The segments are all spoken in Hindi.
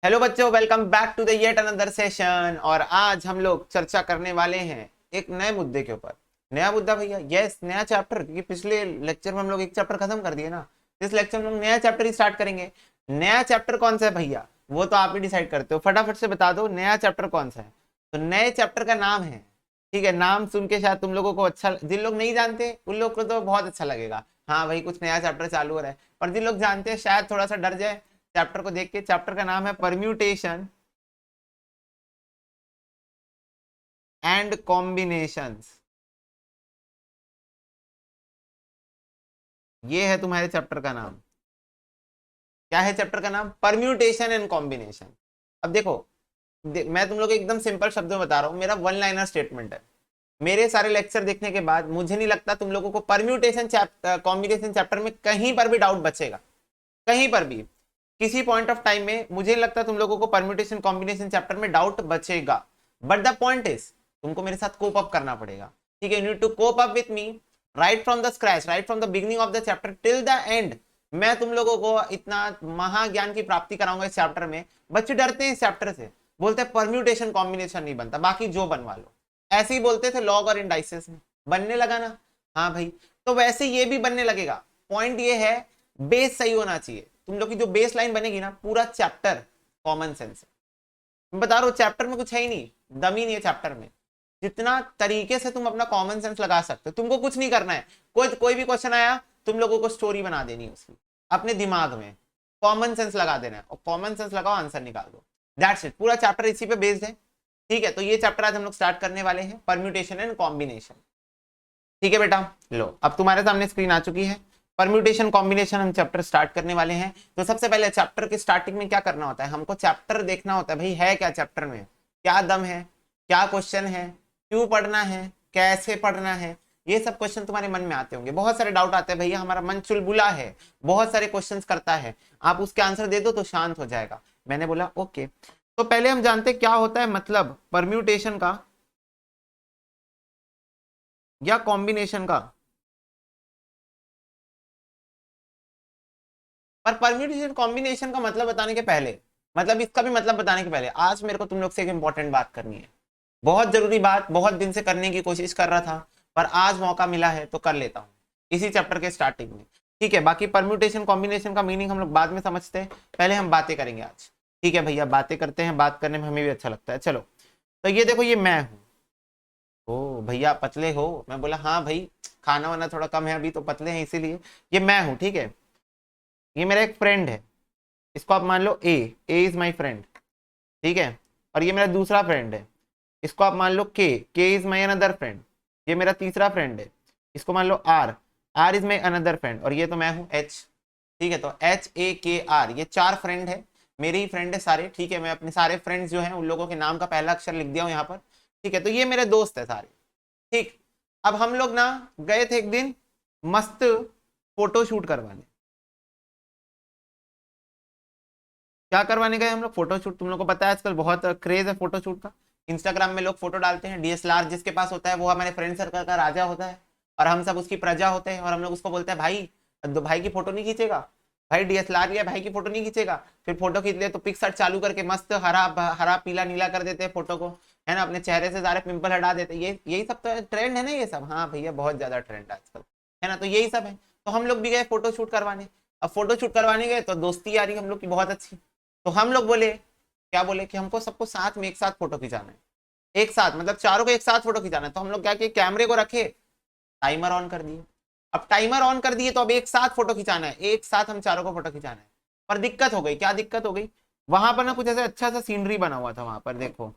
हेलो बच्चों, welcome back to the yet another session. और आज हम लोग चर्चा करने वाले हैं एक नए मुद्दे के ऊपर। नया मुद्दा भैया, यस नया चैप्टर, क्योंकि पिछले लेक्चर में हम लोग एक चैप्टर खत्म कर दिए ना। इस लेक्चर में हम लोग नया चैप्टर ही स्टार्ट करेंगे। नया चैप्टर कौन सा है भैया, वो तो आप ही डिसाइड करते हो, फटाफट से बता दो नया चैप्टर कौन सा है। तो नए चैप्टर का नाम है, ठीक है, नाम सुन के शायद तुम लोगों को अच्छा, जिन लोग नहीं जानते उन लोग को तो बहुत अच्छा लगेगा, हाँ भाई कुछ नया चैप्टर चालू हो रहा है। और जिन लोग जानते हैं शायद थोड़ा सा डर जाए चैप्टर को देख के। चैप्टर का नाम है परम्यूटेशन एंड कॉम्बिनेशंस। ये है तुम्हारे चैप्टर का नाम। क्या है चैप्टर का नाम? Permutation and combination. अब देखो, मैं तुम लोग को एकदम सिंपल शब्दों में बता रहा हूँ, मेरा वन लाइनर स्टेटमेंट है। मेरे सारे लेक्चर देखने के बाद मुझे नहीं लगता तुम लोगों को परम्यूटेशन कॉम्बिनेशन चैप्टर में कहीं पर भी डाउट बचेगा, कहीं पर भी किसी पॉइंट ऑफ टाइम में मुझे नहीं लगता तुम लोगों को परम्यूटेशन कॉम्बिनेशन चैप्टर में डाउट बचेगा। बट द पॉइंट इज, तुमको मेरे साथ कोप अप करना पड़ेगा, ठीक है। You need to cope up with me right from the scratch, right from the beginning of the chapter till the end. मैं तुम लोगों को इतना महाज्ञान की प्राप्ति कराऊंगा इस चैप्टर में। बच्चे डरते हैं इस चैप्टर से, बोलते हैं परम्यूटेशन कॉम्बिनेशन नहीं बनता, बाकी जो बनवा लो। ऐसे ही बोलते थे लॉग और इंडाइसेस में, बनने लगा ना। हाँ भाई, तो वैसे ये भी बनने लगेगा। पॉइंट ये है, बेस सही होना चाहिए। तुम लोग की जो बेस लाइन बनेगी ना, पूरा चैप्टर कॉमन सेंस है। मैं बता रहा हूँ चैप्टर में कुछ है ही नहीं, दम ही नहीं है चैप्टर में। जितना तरीके से तुम अपना कॉमन सेंस लगा सकते हो, तुमको कुछ नहीं करना है। कोई भी क्वेश्चन आया, तुम लोगों को स्टोरी बना देनी है उसकी, अपने दिमाग में कॉमन सेंस लगा देना है, और कॉमन सेंस लगाओ, आंसर निकाल दो। दैट्स इट, पूरा चैप्टर इसी पे बेस्ड है, ठीक है। तो ये चैप्टर आज हम लोग स्टार्ट करने वाले हैं, परम्यूटेशन एंड कॉम्बिनेशन। ठीक है बेटा, लो अब तुम्हारे सामने स्क्रीन आ चुकी है। परम्यूटेशन कॉम्बिनेशन हम चैप्टर स्टार्ट करने वाले हैं। तो सबसे पहले चैप्टर के स्टार्टिंग में क्या करना होता है, हमको चैप्टर देखना होता है भाई, है क्या चैप्टर में, क्या दम है, क्या क्वेश्चन है, क्यों पढ़ना है, कैसे पढ़ना है। ये सब क्वेश्चन तुम्हारे मन में आते होंगे, बहुत सारे डाउट आते हैं भैया, हमारा मन चुलबुला है, बहुत सारे क्वेश्चंस करता है, आप उसके आंसर दे दो तो शांत हो जाएगा। मैंने बोला ओके। तो पहले हम जानते क्या होता है मतलब परम्यूटेशन का या कॉम्बिनेशन का। पर परम्यूटेशन कॉम्बिनेशन का मतलब बताने के पहले, मतलब इसका भी मतलब बताने के पहले, आज मेरे को तुम लोग से एक इंपॉर्टेंट बात करनी है, बहुत जरूरी बात, बहुत दिन से करने की कोशिश कर रहा था, पर आज मौका मिला है तो कर लेता हूँ इसी चैप्टर के स्टार्टिंग में, ठीक है। बाकी परम्यूटेशन कॉम्बिनेशन का मीनिंग हम लोग बाद में समझते हैं, पहले हम बातें करेंगे आज, ठीक है भैया। बातें करते हैं, बात करने में हमें भी अच्छा लगता है। चलो, तो ये देखो, ये मैं हूँ। ओ भैया पतले हो? मैं बोला हाँ भाई, खाना वाना थोड़ा कम है अभी तो पतले हैं इसीलिए। ये मैं हूँ, ठीक है। ये मेरा एक फ्रेंड है, इसको आप मान लो ए इज माई फ्रेंड, ठीक है। और ये मेरा दूसरा फ्रेंड है, इसको आप मान लो के इज माई अनदर फ्रेंड। ये मेरा तीसरा फ्रेंड है, इसको मान लो r is my another friend. और ये तो मैं हूँ एच, ठीक है। तो HAKR, ये 4 फ्रेंड है, मेरे ही फ्रेंड है सारे, ठीक है। मैं अपने सारे फ्रेंड्स जो हैं उन लोगों के नाम का पहला अक्षर लिख दिया हूँ यहाँ पर, ठीक है। तो ये मेरे दोस्त है सारे, ठीक। अब हम लोग ना गए थे एक दिन मस्त फोटो शूट करवाने। क्या करवाने गए हम लोग? Photo shoot. तुम लोग को पता है आजकल बहुत क्रेज है फोटो शूट का, इंस्टाग्राम में लोग फोटो डालते हैं। DSLR जिसके पास होता है वो हमारे फ्रेंड सर्कल का राजा होता है, और हम सब उसकी प्रजा होते हैं। और हम लोग उसको बोलते हैं भाई, दो भाई की फोटो नहीं खींचेगा? भाई DSLR लिया, भाई की फोटो नहीं खींचेगा? फिर फोटो खींच ले तो पिक्सर्ट चालू करके मस्त हरा हरा पीला नीला कर देते हैं फोटो को, है ना। अपने चेहरे से सारे पिंपल हटा देते हैं। ये यही सब तो ट्रेंड है ना, ये सब। हाँ भैया, बहुत ज्यादा ट्रेंड आजकल, है ना। तो यही सब है। तो हम लोग भी गए फोटो शूट करवाने। अब फोटो शूट करवाने गए तो दोस्ती यारी हम लोग की बहुत अच्छी। तो हम लोग बोले, क्या बोले कि हमको सबको साथ में एक साथ फोटो खिंचाना है, एक साथ मतलब चारों को एक साथ फोटो खिंचाना है। तो हम लोग क्या किए, कैमरे को रखे, टाइमर ऑन कर दिए। अब टाइमर ऑन कर दिए तो अब एक साथ फोटो खिंचाना है, एक साथ हम चारों को फोटो खिंचाना है। पर दिक्कत हो गई, क्या दिक्कत हो गई, वहां पर ना कुछ ऐसा अच्छा सा सीनरी बना हुआ था। वहां पर देखो,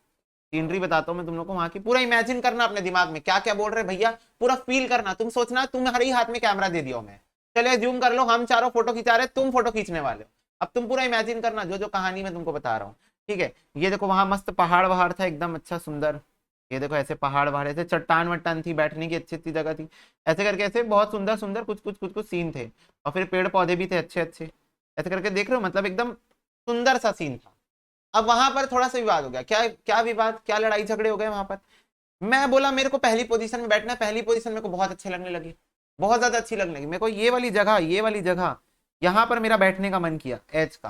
सीनरी बताता हूँ मैं तुम लोग को, वहां की पूरा इमेजिन करना अपने दिमाग में, क्या क्या बोल रहे भैया, पूरा फील करना। तुम सोचना तुम्हारे ही हाथ में कैमरा दे दिया मैं, चले जूम कर लो, हम चारों फोटो खिंचा रहे, तुम फोटो खींचने वाले हो। अब तुम पूरा इमेजिन करना जो जो कहानी मैं तुमको बता रहा हूँ, ठीक है। ये देखो, वहां मस्त पहाड़ वहाड़ था एकदम अच्छा सुंदर। ये देखो ऐसे पहाड़ वहाड़, ऐसे चट्टान वट्टान थी, बैठने की अच्छी अच्छी जगह थी। ऐसे करके ऐसे बहुत सुंदर सुंदर कुछ सीन थे। और फिर पेड़ पौधे भी थे अच्छे अच्छे, ऐसे करके देख रहे हो, मतलब एकदम सुंदर सा सीन था। अब वहां पर थोड़ा सा विवाद हो गया। क्या क्या विवाद, क्या लड़ाई झगड़े हो गए वहां पर। मैं बोला मेरे को पहली पोजीशन में बैठना है, पहली पोजीशन मेरे को बहुत अच्छी लगने लगी, बहुत ज्यादा अच्छी लगने लगी मेरे को। ये वाली जगह, ये वाली जगह, यहाँ पर मेरा बैठने का मन किया, एच का,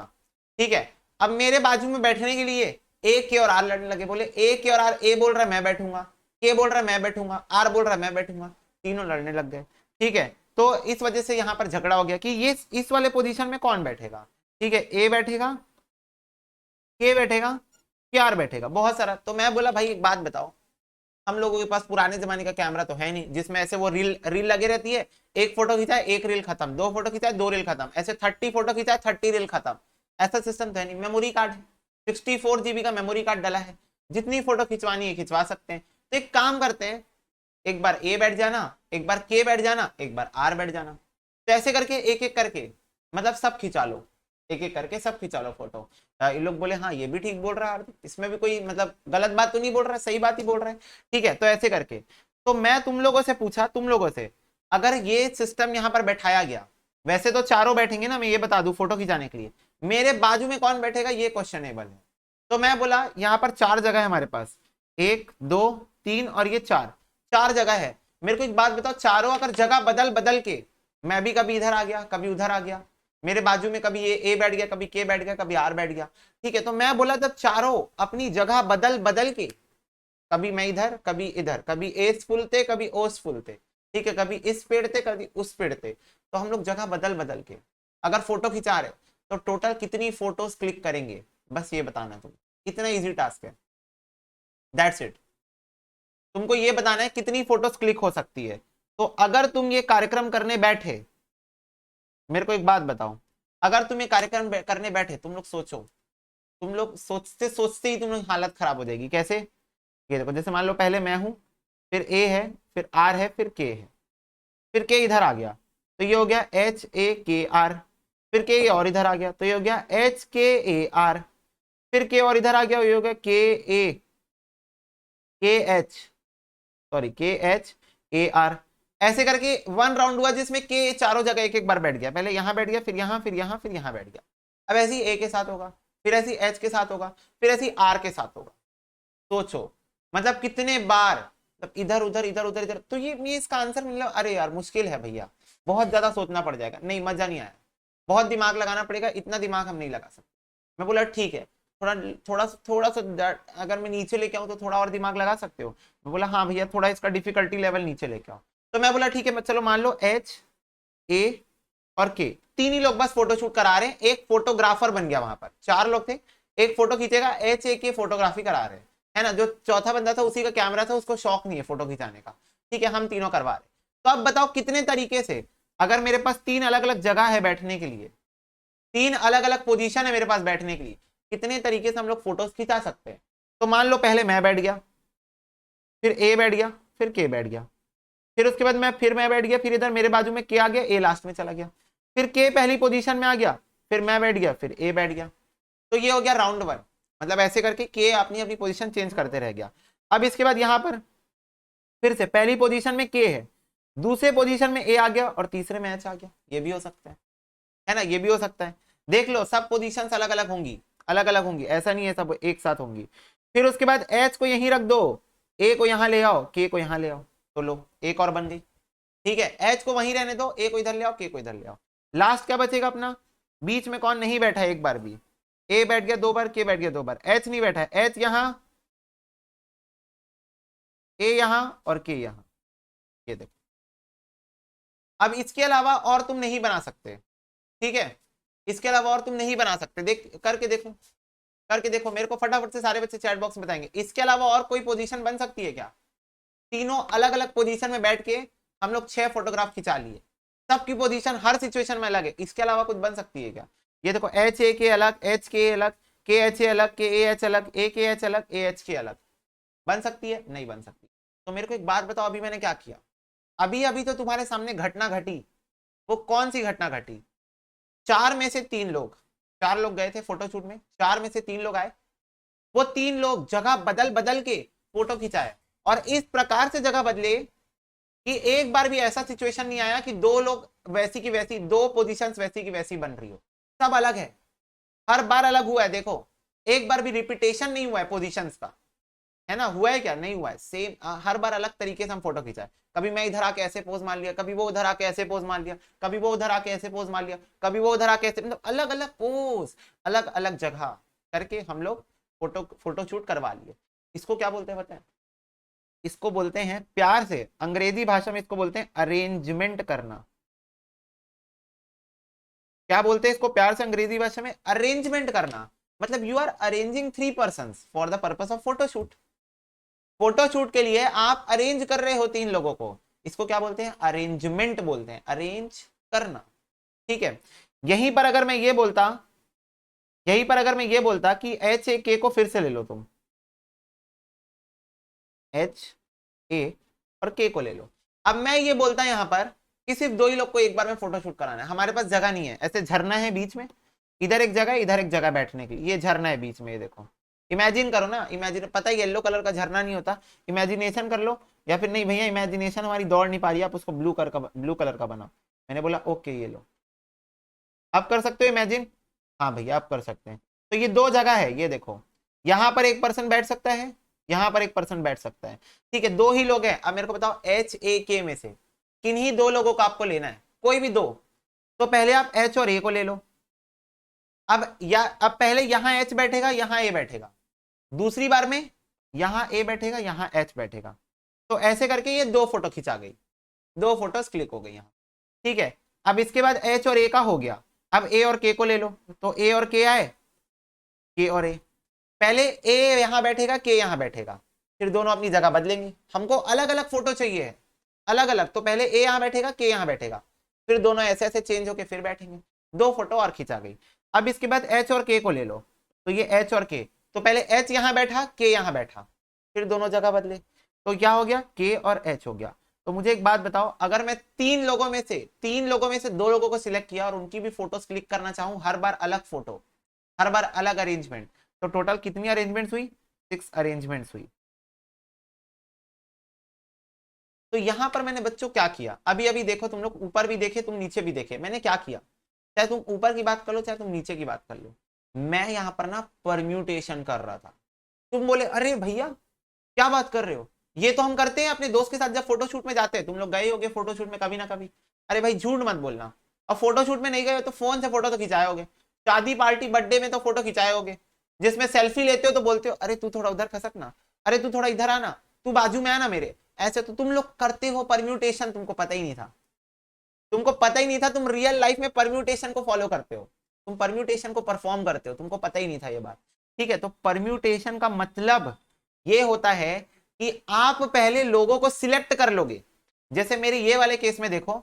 ठीक है। अब मेरे बाजू में बैठने के लिए ए के और आर लड़ने लगे, बोले ए के और आर, ए बोल रहा है मैं बैठूंगा, के बोल रहा है मैं बैठूंगा, आर बोल रहा है मैं बैठूंगा, तीनों लड़ने लग गए। ठीक है, तो इस वजह से यहां पर झगड़ा हो गया कि ये इस वाले पोजीशन में कौन बैठेगा। ठीक है, ए बैठेगा, के बैठेगा, के आर बैठेगा, बहुत सारा। तो मैं बोला भाई एक बात बताओ, हम लोगों के पास पुराने जमाने का कैमरा तो है नहीं जिसमें ऐसे वो रील रील लगे रहती है, एक फोटो खींचा है एक रील खत्म, दो फोटो खींचा है दो रील खत्म, ऐसे 30 फोटो खींचा है 30 रील खत्म, ऐसा सिस्टम तो है नहीं। मेमोरी कार्ड है, 64 GB का मेमोरी कार्ड डला है, जितनी फोटो खिंचवानी है खिंचवा सकते हैं। तो एक काम करते हैं, एक बार ए बैठ जाना, एक बार के बैठ जाना, एक बार आर बैठ जाना, तो ऐसे करके एक एक करके मतलब सब खिंचा लो, एक एक करके सब खिंचा लो फोटो। ये लोग बोले हाँ ये भी ठीक बोल रहा है, इसमें भी कोई मतलब गलत बात तो नहीं बोल रहा है, सही बात ही बोल रहा है। ठीक है, तो ऐसे करके तो मैं तुम लोगों से पूछा, तुम लोगों से अगर ये सिस्टम यहाँ पर बैठाया गया, वैसे तो चारों बैठेंगे ना, मैं ये बता दूं फोटो खिंचाने के लिए, मेरे बाजू में कौन बैठेगा ये क्वेश्चनेबल है। तो मैं बोला यहाँ पर 4 जगह है हमारे पास, 1 2 3 और ये 4 जगह है। मेरे को एक बात बताओ, चारों अगर जगह बदल बदल के, मैं भी कभी इधर आ गया कभी उधर आ गया, मेरे बाजू में कभी ये ए बैठ गया कभी के बैठ गया कभी आर बैठ गया, ठीक है, तो मैं बोला जब चारों अपनी जगह बदल बदल के, कभी मैं इधर कभी इधर, कभी एस फुलते कभी ओस फुलते, ठीक है, कभी इस पेड़ थे कभी उस पेड़ थे, तो हम लोग जगह बदल बदल के अगर फोटो खिंचा रहे तो टोटल कितनी फोटोज क्लिक करेंगे, बस ये बताना तुम, इतना इजी टास्क है, दैट्स इट। तुमको ये बताना है कितनी फोटोज क्लिक हो सकती है। तो अगर तुम ये कार्यक्रम करने बैठे, मेरे को एक बात बताओ, अगर तुम ये कार्यक्रम करने बैठे, तुम लोग सोचो, तुम लोग सोचते सोचते ही तुम लोग हालत खराब हो जाएगी। कैसे, ये देखो, जैसे मान लो पहले मैं हूं, फिर ए है, फिर आर है, फिर के है, फिर के इधर आ गया तो ये हो गया एच ए के आर, फिर के और इधर आ गया तो ये हो गया एच के ए आर, फिर के और इधर आ गया ये हो गया के ए के एच, सॉरी के एच ए आर। ऐसे करके 1 राउंड हुआ जिसमें के चारों जगह एक एक बार बैठ गया, पहले यहां बैठ गया फिर यहां फिर यहां फिर यहां बैठ गया। अब ऐसे ही ए के साथ होगा, फिर ऐसी एच के साथ होगा, फिर ऐसी आर के साथ होगा। सोचो मतलब कितने बार, मतलब इधर उधर इधर उधर इधर, तो ये इसका आंसर मतलब अरे यार मुश्किल है भैया, बहुत ज्यादा सोचना पड़ जाएगा, नहीं मजा नहीं आया, बहुत दिमाग लगाना पड़ेगा, इतना दिमाग हम नहीं लगा सकते। मैं बोला ठीक है, थोड़ा थोड़ा थोड़ा सा अगर मैं नीचे लेके आऊँ तो थोड़ा और दिमाग लगा सकते हो। मैं बोला हाँ भैया थोड़ा इसका डिफिकल्टी लेवल नीचे लेके आओ। तो मैं बोला ठीक है, चलो मान लो एच ए और के तीन ही लोग बस फोटोशूट करा रहे हैं, एक फोटोग्राफर बन गया, वहां पर 4 लोग थे, एक फोटो खींचेगा, एच ए के फोटोग्राफी करा रहे हैं, है ना, जो चौथा बंदा था उसी का कैमरा था, उसको शौक नहीं है फोटो खिंचाने का, ठीक है, हम तीनों करवा रहे। तो अब बताओ कितने तरीके से, अगर मेरे पास 3 अलग अलग जगह है बैठने के लिए, 3 अलग अलग पोजीशन है मेरे पास बैठने के लिए, कितने तरीके से हम लोग फोटोज खिंचा सकते हैं। तो मान लो पहले मैं बैठ गया, फिर ए बैठ गया, फिर के बैठ गया, फिर उसके बाद मैं बैठ गया, फिर इधर मेरे बाजू में के आ गया, ए लास्ट में चला गया, फिर के पहली पोजीशन में आ गया, फिर मैं बैठ गया, फिर ए बैठ गया। तो ये हो गया राउंड 1, मतलब ऐसे करके के अपनी अपनी पोजीशन चेंज करते रह गया। अब इसके बाद यहां पर फिर से पहली पोजीशन में के है, दूसरे पोजीशन में ए आ गया और तीसरे में एच आ गया, ये भी हो सकता है ना, ये भी हो सकता है। देख लो सब पोजीशन अलग अलग होंगी, अलग अलग होंगी, ऐसा नहीं है सब एक साथ होंगी। फिर उसके बाद एच को यहीं रख दो, ए को यहां ले आओ, के को यहां ले आओ, तो लो एक और बन गई, ठीक है, एच को वहीं रहने दो, ए को इधर ले आओ, के को इधर ले आओ। लास्ट क्या बचेगा अपना, बीच में कौन नहीं बैठा है एक बार भी, ए बैठ गया 2 बार, के बैठ गया 2 बार, एच नहीं बैठा है, एच यहां, ए यहां और के यहां, ये देखो। अब इसके अलावा और तुम नहीं बना सकते, ठीक है, इसके अलावा और तुम नहीं बना सकते, देख करके देखो, करके देखो, मेरे को फटाफट से सारे बच्चे चैट बॉक्स में बताएंगे इसके अलावा और कोई पोजीशन बन सकती है क्या। तीनों अलग अलग पोजीशन में बैठ के हम लोग 6 फोटोग्राफ खिंचा लिए, सबकी पोजीशन हर सिचुएशन में अलग है, इसके अलावा कुछ बन सकती है क्या। ये देखो एच ए के अलग, एच के अलग, के एच ए अलग, के ए एच अलग, ए के एच अलग, ए एच के अलग, बन सकती है, नहीं बन सकती। तो मेरे को एक बात बताओ, अभी मैंने क्या किया, अभी अभी तो तुम्हारे सामने घटना घटी, वो कौन सी घटना घटी, 4 में से 3 लोग, 4 लोग गए थे फोटोशूट में, 4 में से 3 लोग आए, वो 3 लोग जगह बदल बदल के फोटो खिंचाए, और इस प्रकार से जगह बदले कि एक बार भी ऐसा सिचुएशन नहीं आया कि 2 लोग वैसी की वैसी, 2 पोजीशंस वैसी की वैसी बन रही हो, सब अलग है, हर बार अलग हुआ है। देखो एक बार भी रिपीटेशन नहीं हुआ है पोजीशंस का, है ना, हुआ है क्या, नहीं हुआ है, सेम हर बार अलग तरीके से हम फोटो खिंचाए, कभी मैं इधर आके ऐसे पोज मार लिया, कभी वो उधर आके ऐसे पोज मार लिया, कभी वो उधर आके ऐसे पोज मार लिया, कभी वो उधर आके ऐसे, मतलब अलग अलग पोज, अलग अलग जगह, करके हम लोग फोटो शूट करवा लिए। इसको क्या बोलते हैं पता है? इसको बोलते हैं प्यार से, अंग्रेजी भाषा में इसको बोलते हैं अरेंजमेंट करना। क्या बोलते हैं इसको प्यार से अंग्रेजी भाषा में? अरेंजमेंट करना। मतलब you are arranging 3 persons for the purpose of photoshoot. Photoshoot के लिए आप अरेंज कर रहे हो 3 लोगों को, इसको क्या बोलते हैं? अरेंजमेंट बोलते हैं, अरेंज करना। ठीक है। यहीं पर अगर मैं ये बोलता, यहीं पर अगर मैं ये बोलता कि एच ए के को फिर से ले लो तुम, एच ए और के को ले लो। अब मैं ये बोलता यहां पर कि सिर्फ 2 ही लोग को एक बार में फोटोशूट कराना है, हमारे पास जगह नहीं है, ऐसे झरना है बीच में, इधर एक जगह इधर एक जगह बैठने की, ये झरना है बीच में, ये देखो। इमेजिन करो ना, इमेजिन, पता है येलो कलर का झरना नहीं होता, इमेजिनेशन कर लो। या फिर नहीं भैया इमेजिनेशन हमारी दौड़ नहीं पा रही, आप उसको ब्लू कलर का बनाओ। मैंने बोला ओके ये लो, आप कर सकते हो इमेजिन? हाँ भैया आप कर सकते हैं। तो ये 2 जगह है, ये देखो, यहां पर एक पर्सन बैठ सकता है, यहां पर एक पर्सन बैठ सकता है। ठीक है, 2 ही लोग हैं। अब मेरे को बताओ एच ए के में से किन्हीं 2 लोगों को आपको लेना है, कोई भी 2। तो पहले आप एच और ए को ले लो। अब पहले यहां एच बैठेगा, यहां ए बैठेगा, दूसरी बार में यहां ए बैठेगा, यहां एच बैठेगा। तो ऐसे करके ये 2 फोटो खिंचा गई, 2 फोटोज क्लिक हो गई यहां। ठीक है। अब इसके बाद एच और ए का हो गया, अब ए और के को ले लो। तो ए और के आए, के और ए, पहले ए यहां बैठेगा, के यहां बैठेगा, फिर दोनों अपनी जगह बदलेंगे। हमको अलग अलग फोटो चाहिए, अलग अलग। तो पहले ए यहां बैठेगा, के यहां बैठेगा, फिर दोनों ऐसे ऐसे चेंज होके फिर बैठेंगे। 2 फोटो और खिंचा गई। अब इसके बाद एच और के को ले लो। तो ये एच और के, तो पहले एच यहां बैठा, के यहां बैठा, फिर दोनों जगह बदले, तो क्या हो गया? के और एच हो गया। तो मुझे एक बात बताओ, अगर मैं 3 लोगों में से 2 लोगों को सिलेक्ट किया और उनकी भी फोटोज क्लिक करना चाहूं, हर बार अलग फोटो, हर बार अलग अरेंजमेंट, तो टोटल कितनी अरेंजमेंट्स हुई? 6 अरेंजमेंट्स हुई। तो यहां पर मैंने बच्चों क्या किया, अभी अभी देखो, तुम लोग ऊपर भी देखे, तुम नीचे भी देखे, मैंने क्या किया, चाहे तुम ऊपर की बात कर लो चाहे तुम नीचे की बात कर लो, मैं यहां पर ना परम्यूटेशन कर रहा था। तुम बोले अरे भैया क्या बात कर रहे हो, ये तो हम करते हैं अपने दोस्त के साथ जब फोटोशूट में जाते हैं। तुम लोग गए होगे फोटोशूट में कभी ना कभी। अरे भाई झूठ मत बोलना, अब फोटोशूट में नहीं गए हो तो फोन से फोटो तो खिंचाए होगे, शादी पार्टी बर्थडे में तो फोटो खिंचाए होगे, जिसमें सेल्फी लेते हो तो बोलते हो अरे तू थोड़ा उधर खसक ना, अरे तू थोड़ा इधर आना, तू बाजू में आना मेरे, ऐसे तो तुम लोग करते हो परम्यूटेशन, तुमको पता ही नहीं था, तुमको पता ही नहीं था, तुम रियल लाइफ में परम्यूटेशन को फॉलो करते हो, तुम परम्यूटेशन को परफॉर्म करते हो, तुमको पता ही नहीं था ये बात। ठीक है, तो परम्यूटेशन का मतलब ये होता है कि आप पहले लोगों को सिलेक्ट कर लोगे। जैसे मेरे ये वाले केस में देखो,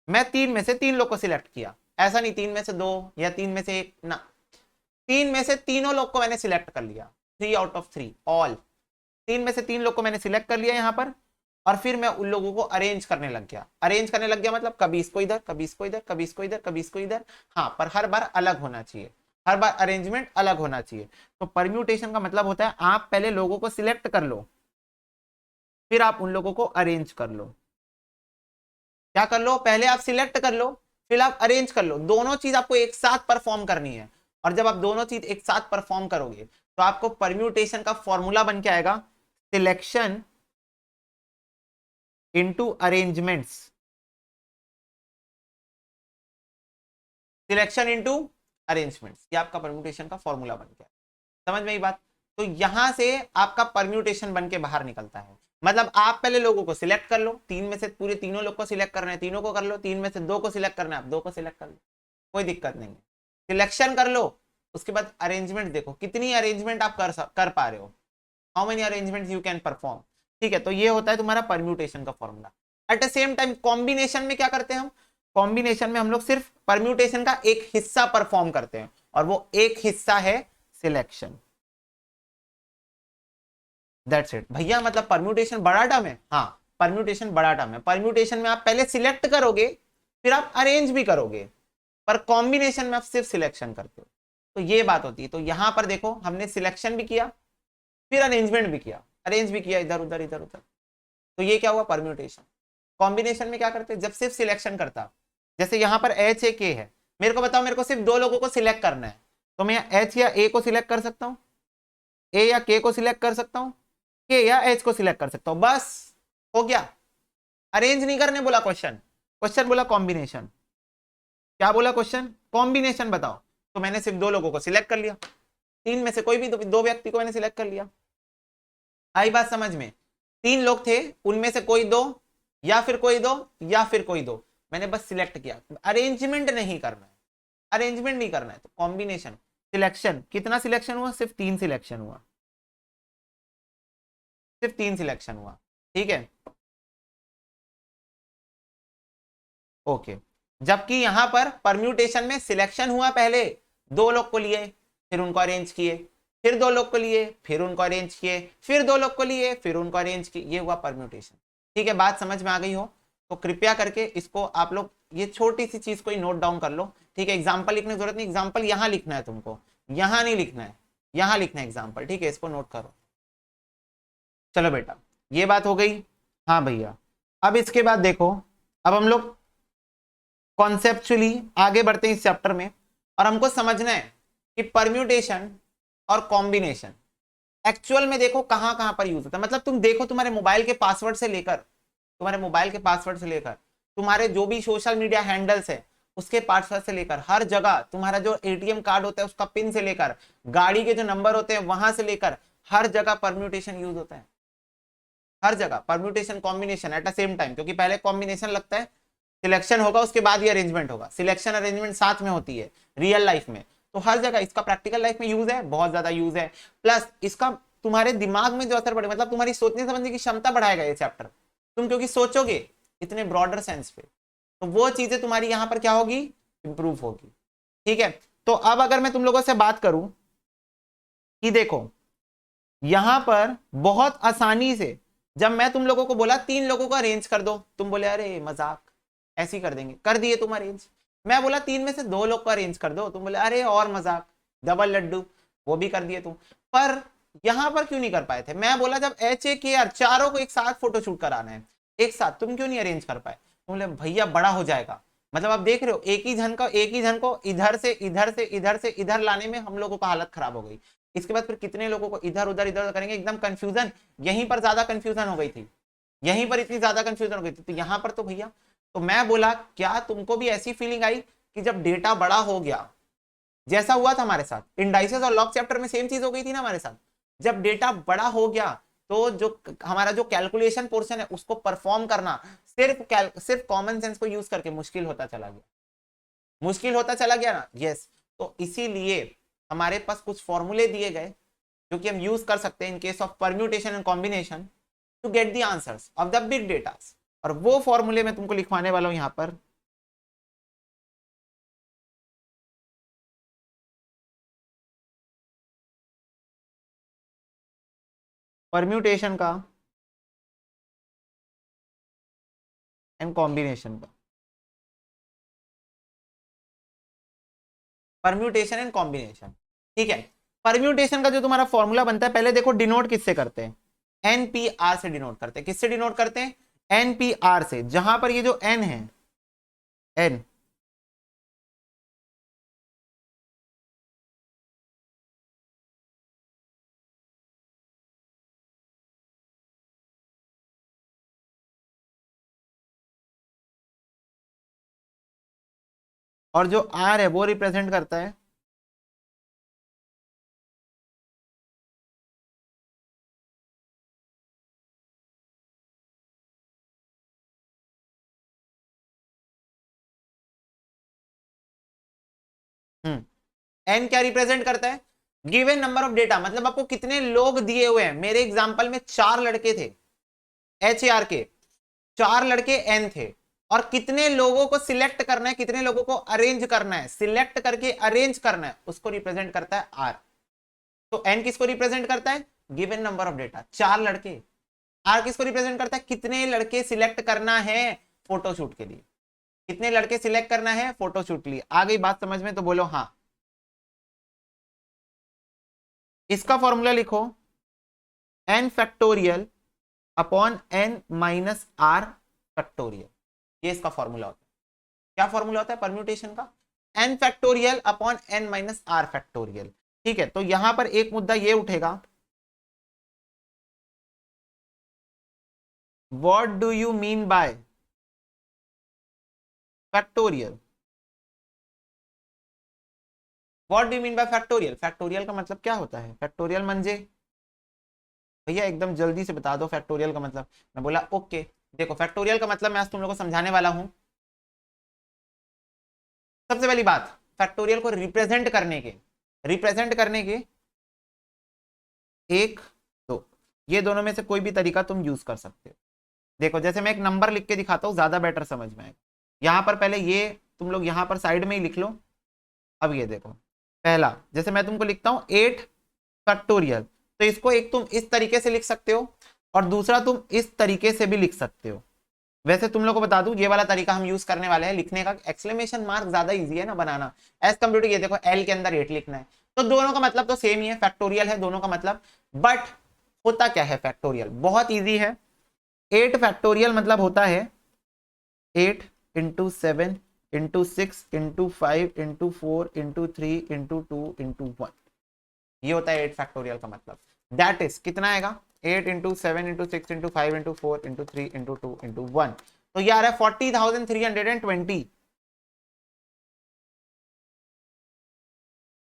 मैं 3 में से 3 लोग को सिलेक्ट किया, ऐसा नहीं 3 में से 2 या 3 में से 1 ना, 3 में से तीनों लोग को मैंने सिलेक्ट कर लिया, 3 आउट ऑफ 3 ऑल, 3 में से 3 लोग को मैंने सिलेक्ट कर लिया यहां पर, और फिर मैं उन लोगों को अरेंज करने लग गया। अरेंज करने लग गया मतलब कभी इसको इधर, कभी इसको इधर, कभी इसको इधर, कभी इसको इधर, हाँ, पर हर बार अलग होना चाहिए, हर बार अरेंजमेंट अलग होना चाहिए। तो परम्यूटेशन का मतलब होता है आप पहले लोगों को सिलेक्ट कर लो, फिर आप उन लोगों को अरेंज कर लो। क्या कर लो? पहले आप सिलेक्ट कर लो, फिर आप अरेंज कर लो, दोनों चीज आपको एक साथ परफॉर्म करनी है। और जब आप दोनों चीज एक साथ परफॉर्म करोगे तो आपको परम्यूटेशन का फॉर्मूला बन के आएगा, selection into arrangements, selection into arrangements, ये आपका परम्यूटेशन का फॉर्मूला बन गया। समझ में ये बात? तो यहां से आपका परम्यूटेशन बन के बाहर निकलता है। मतलब आप पहले लोगों को सिलेक्ट कर लो, 3 में से पूरे तीनों लोग को सिलेक्ट करना है, तीनों को कर लो, 3 में से 2 को सिलेक्ट करना है, आप 2 को सिलेक्ट कर लो, कोई दिक्कत नहीं है। सिलेक्शन कर लो, उसके बाद अरेंजमेंट देखो कितनी अरेंजमेंट आप कर पा रहे हो, how many arrangement you can perform. ठीक है, तो ये होता है तुम्हारा परम्यूटेशन का formula. At the same time combination में क्या करते हैं हम? कॉम्बिनेशन में हम लोग सिर्फ परम्यूटेशन का एक हिस्सा परफॉर्म करते हैं, और वो एक हिस्सा है सिलेक्शन। दैट्स इट भैया, मतलब परम्यूटेशन बड़ा टर्म है? हाँ, परम्यूटेशन बड़ा टर्म है। परम्यूटेशन में आप पहले सिलेक्ट करोगे, फिर आप अरेंज भी करोगे, पर कॉम्बिनेशन में आप सिर्फ सिलेक्शन करते हो। तो ये बात होती है। तो यहां पर देखो हमने सिलेक्शन भी किया, फिर अरेंजमेंट भी किया, अरेंज भी किया इधर उधर इधर उधर, तो ये क्या हुआ? परम्यूटेशन। कॉम्बिनेशन में क्या करते? जब सिर्फ सिलेक्शन करता, जैसे यहां पर एच ए के है, मेरे को बताओ, मेरे को सिर्फ 2 लोगों को सिलेक्ट करना है, तो मैं एच या ए को सिलेक्ट कर सकता हूं, ए या के को सिलेक्ट कर सकता हूं, के या एच को सिलेक्ट कर सकता हूं, बस हो गया। अरेंज नहीं करने बोला क्वेश्चन, क्वेश्चन बोला कॉम्बिनेशन। क्या बोला क्वेश्चन? कॉम्बिनेशन बताओ, तो मैंने सिर्फ 2 लोगों को सिलेक्ट कर लिया, तीन में से कोई भी दो व्यक्ति को मैंने सिलेक्ट कर लिया। आई बात समझ में? तीन लोग थे, उनमें से कोई दो, या फिर कोई दो, या फिर कोई दो, मैंने बस सिलेक्ट किया। अरेंजमेंट नहीं करना है, अरेंजमेंट नहीं करना है, तो कॉम्बिनेशन। सिलेक्शन, कितना सिलेक्शन हुआ? सिर्फ तीन सिलेक्शन हुआ, सिर्फ तीन सिलेक्शन हुआ। ठीक है, ओके। जबकि यहां पर परम्यूटेशन में सिलेक्शन हुआ, पहले दो लोग को लिए, फिर उनको अरेंज किए, फिर दो लोग को लिए, फिर उनको अरेंज किए, फिर दो लोग को लिए, फिर उनको अरेंज किए, ये हुआ परम्यूटेशन। ठीक है, बात समझ में आ गई हो तो कृपया करके इसको आप लोग ये छोटी सी चीज को ही नोट डाउन कर लो। ठीक है, एग्जाम्पल लिखने की जरूरत नहीं, एग्जाम्पल यहां लिखना है तुमको, यहां नहीं लिखना है, यहां लिखना है एग्जाम्पल। ठीक है, इसको नोट करो। चलो बेटा, ये बात हो गई। हाँ भैया, अब इसके बाद देखो, अब हम लोग कॉन्सेप्चुअली आगे बढ़ते हैं इस चैप्टर में, और हमको समझना है कि परम्यूटेशन और कॉम्बिनेशन एक्चुअल में देखो कहां कहां पर यूज होता है। मतलब तुम देखो, तुम्हारे मोबाइल के पासवर्ड से लेकर, तुम्हारे मोबाइल के पासवर्ड से लेकर, तुम्हारे जो भी सोशल मीडिया हैंडल्स है उसके पासवर्ड से लेकर, हर जगह तुम्हारा जो एटीएम कार्ड होता है उसका पिन से लेकर, गाड़ी के जो नंबर होते हैं वहां से लेकर, हर जगह परम्यूटेशन यूज होता है। हर जगह permutation combination at the same time, क्योंकि पहले कॉम्बिनेशन लगता है, सिलेक्शन होगा, उसके बाद ही अरेंजमेंट होगा। सिलेक्शन अरेंजमेंट साथ में होती है रियल लाइफ में, तो हर जगह इसका प्रैक्टिकल लाइफ में यूज है, बहुत ज्यादा यूज है। प्लस इसका तुम्हारे दिमाग में जो असर पड़े, मतलब तुम्हारी सोचने समझने की क्षमता बढ़ाएगा ये चैप्टर। तुम क्योंकि सोचोगे इतने ब्रॉडर सेंस पे, तो वो चीजें तुम्हारी यहां पर क्या होगी? इंप्रूव होगी। ठीक है, तो अब अगर मैं तुम लोगों से बात करूं कि देखो यहां पर बहुत आसानी से, जब मैं तुम लोगों को बोला तीन लोगों को अरेंज कर दो, तुम बोले अरे मजाक, ऐसे ही कर देंगे, कर दिए तुम अरेंज। मैं बोला तीन में से दो लोग को अरेंज कर दो, तुम बोले अरे और मजाक, डबल लड्डू, वो भी कर दिए तुम। पर यहां पर क्यों नहीं कर पाए थे? मैं बोला जब HAKR चारों को एक साथ फोटो शूट कराना है एक साथ, तुम क्यों नहीं अरेंज कर पाए? तुम बोले भैया बड़ा हो जाएगा। मतलब आप देख रहे हो, एक ही जन को इधर से इधर से इधर से इधर लाने में हम लोगों का हालत खराब हो गई। इसके बाद फिर कितने लोगों को इधर उधर इधर उधर करेंगे, एकदम कंफ्यूजन। यहीं पर ज्यादा कंफ्यूजन हो गई थी, यहीं पर इतनी ज्यादा कंफ्यूजन हो गई थी, तो यहां पर तो भैया, तो मैं बोला क्या तुमको भी ऐसी फीलिंग आई कि जब डेटा बड़ा हो गया, जैसा हुआ था हमारे साथ इंडाइसेस और लॉग चैप्टर में सेम चीज हो गई थी ना हमारे साथ, जब डेटा बड़ा हो गया तो जो हमारा जो कैलकुलेशन पोर्शन है उसको परफॉर्म करना सिर्फ कॉमन सेंस को यूज करके मुश्किल होता चला गया, मुश्किल होता चला गया ना। यस, तो इसीलिए हमारे पास कुछ फॉर्मूले दिए गए जो कि हम यूज कर सकते हैं in case of permutation and combination to get the answers of the big data. और वो फॉर्मूले मैं तुमको लिखवाने वाला हूं यहां पर। परम्यूटेशन का एंड कॉम्बिनेशन का, परम्यूटेशन एंड कॉम्बिनेशन। ठीक है, परम्यूटेशन का जो तुम्हारा फॉर्मूला बनता है, पहले देखो डिनोट किससे करते हैं? NPR से डिनोट करते हैं। किससे डिनोट करते हैं? NPR से। जहां पर ये जो N है, N, और जो R है वो रिप्रेजेंट करता है N क्या रिप्रेजेंट करता है? गिवन नंबर ऑफ डेटा, मतलब आपको कितने लोग दिए हुए हैं। मेरे एग्जांपल में चार लड़के थे, HAR के चार लड़के N थे, और कितने लोगों को सिलेक्ट करना है, कितने लोगों को अरेंज करना है, सिलेक्ट करके अरेंज करना है, उसको रिप्रेजेंट करता है R। तो N किसको रिप्रेजेंट करता है? गिवन नंबर ऑफ डेटा, चार लड़के। R किसको रिप्रेजेंट करता है? कितने लड़के सिलेक्ट करना है फोटोशूट के लिए, कितने लड़के सिलेक्ट करना है फोटोशूट के लिए। आ गई बात समझ में? तो बोलो हाँ। इसका फॉर्मूला लिखो, N factorial upon N minus R factorial. ये इसका फॉर्मूला होता है। क्या फॉर्मूला होता है परम्यूटेशन का? N factorial upon N minus R factorial. ठीक है, तो यहां पर एक मुद्दा ये उठेगा, what do you mean by factorial? What do you mean by factorial? Factorial का मतलब क्या होता है? फैक्टोरियल मंजे भैया एकदम जल्दी से बता दो फैक्टोरियल का मतलब। मैं बोला ओके। देखो फैक्टोरियल का मतलब मैं आज तुम लोगों को समझाने वाला हूं। सबसे पहली बात, फैक्टोरियल को रिप्रेजेंट करने के एक दो, ये दोनों में से कोई भी तरीका तुम यूज कर सकते हो। देखो जैसे मैं एक नंबर लिख के दिखाता हूँ, ज्यादा बेटर समझ में आएगा। यहां पर पहले ये तुम लोग यहां पर साइड में ही लिख लो। अब ये देखो, पहला जैसे मैं तुमको लिखता हूं 8 फैक्टोरियल, तो इसको एक तुम इस तरीके से लिख सकते हो और दूसरा तुम इस तरीके से भी लिख सकते हो। वैसे तुम लोग को बता दूं, ये वाला तरीका हम यूज करने वाले हैं लिखने का। एक्सक्लेमेशन मार्क ज्यादा इजी है ना बनाना एज कम्पेयर टू ये देखो एल के अंदर 8 लिखना है। तो दोनों का मतलब तो सेम ही है, फैक्टोरियल है दोनों का मतलब। बट होता क्या है फैक्टोरियल? बहुत इजी है। 8 फैक्टोरियल मतलब होता है 8 into 7 into 6 into 5 into 4 into 3 into 2 into 1। ये होता है 8 फैक्टोरियल का मतलब। दैट इज कितना आएगा? 8 into 7 into 6 into 5 into 4 into 3 into 2 into 1। तो ये आ रहा है 40,320।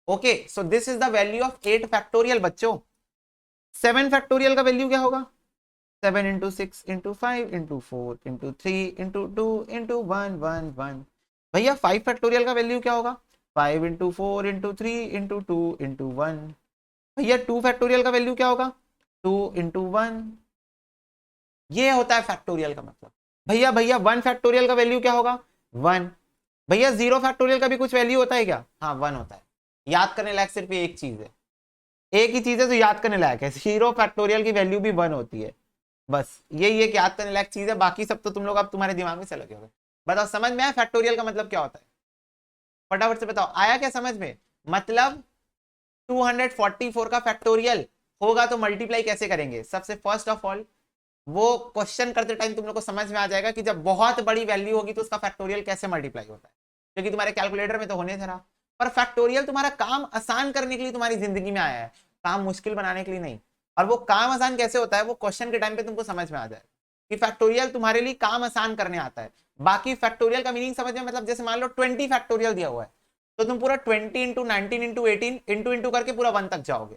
Okay, so this is the value of 8 factorial बच्चों। 7 फैक्टोरियल का वैल्यू क्या होगा? 7 into 6 into 5 into 4 into 3 into 2 into 1 1 1। भैया 5 फैक्टोरियल का वैल्यू क्या होगा? 5 इंटू 4 इंटू 3 इंटू 2 इंटू 1। भैया 2 फैक्टोरियल का वैल्यू क्या होगा? 2 इंटू 1। ये होता है फैक्टोरियल का मतलब। भैया भैया 1 फैक्टोरियल का वैल्यू क्या होगा? 1। भैया 0 फैक्टोरियल का भी कुछ वैल्यू होता है क्या? हाँ 1 होता है। याद करने लायक सिर्फ एक चीज है, एक ही चीज है जो याद करने लायक है, 0 फैक्टोरियल की वैल्यू भी 1 होती है। बस यही एक याद करने लायक चीज है, बाकी सब तो तुम लोग अब तुम्हारे दिमाग में चले गए। बताओ समझ में आया फैक्टोरियल का मतलब क्या होता है? फटाफट से बताओ, आया क्या समझ में? मतलब 244 का फैक्टोरियल होगा तो मल्टीप्लाई कैसे करेंगे? सबसे फर्स्ट ऑफ ऑल वो क्वेश्चन करते टाइम तुम लोग को समझ में आ जाएगा कि जब बहुत बड़ी वैल्यू होगी तो उसका फैक्टोरियल कैसे मल्टीप्लाई होता है, क्योंकि तुम्हारे कैलकुलेटर में तो होने था। पर फैक्टोरियल तुम्हारा काम आसान करने के लिए तुम्हारी जिंदगी में आया है, काम मुश्किल बनाने के लिए नहीं। और वो काम आसान कैसे होता है वो क्वेश्चन के टाइम पे तुमको समझ में आ जाए कि फैक्टोरियल तुम्हारे लिए काम आसान करने आता है। बाकी फैक्टोरियल का मीनिंग समझ में, मतलब जैसे मान लो 20 फैक्टोरियल दिया हुआ है तो तुम पूरा 20 इंटू 19 इंटू 18 इंटू इंटू करके पूरा 1 तक जाओगे।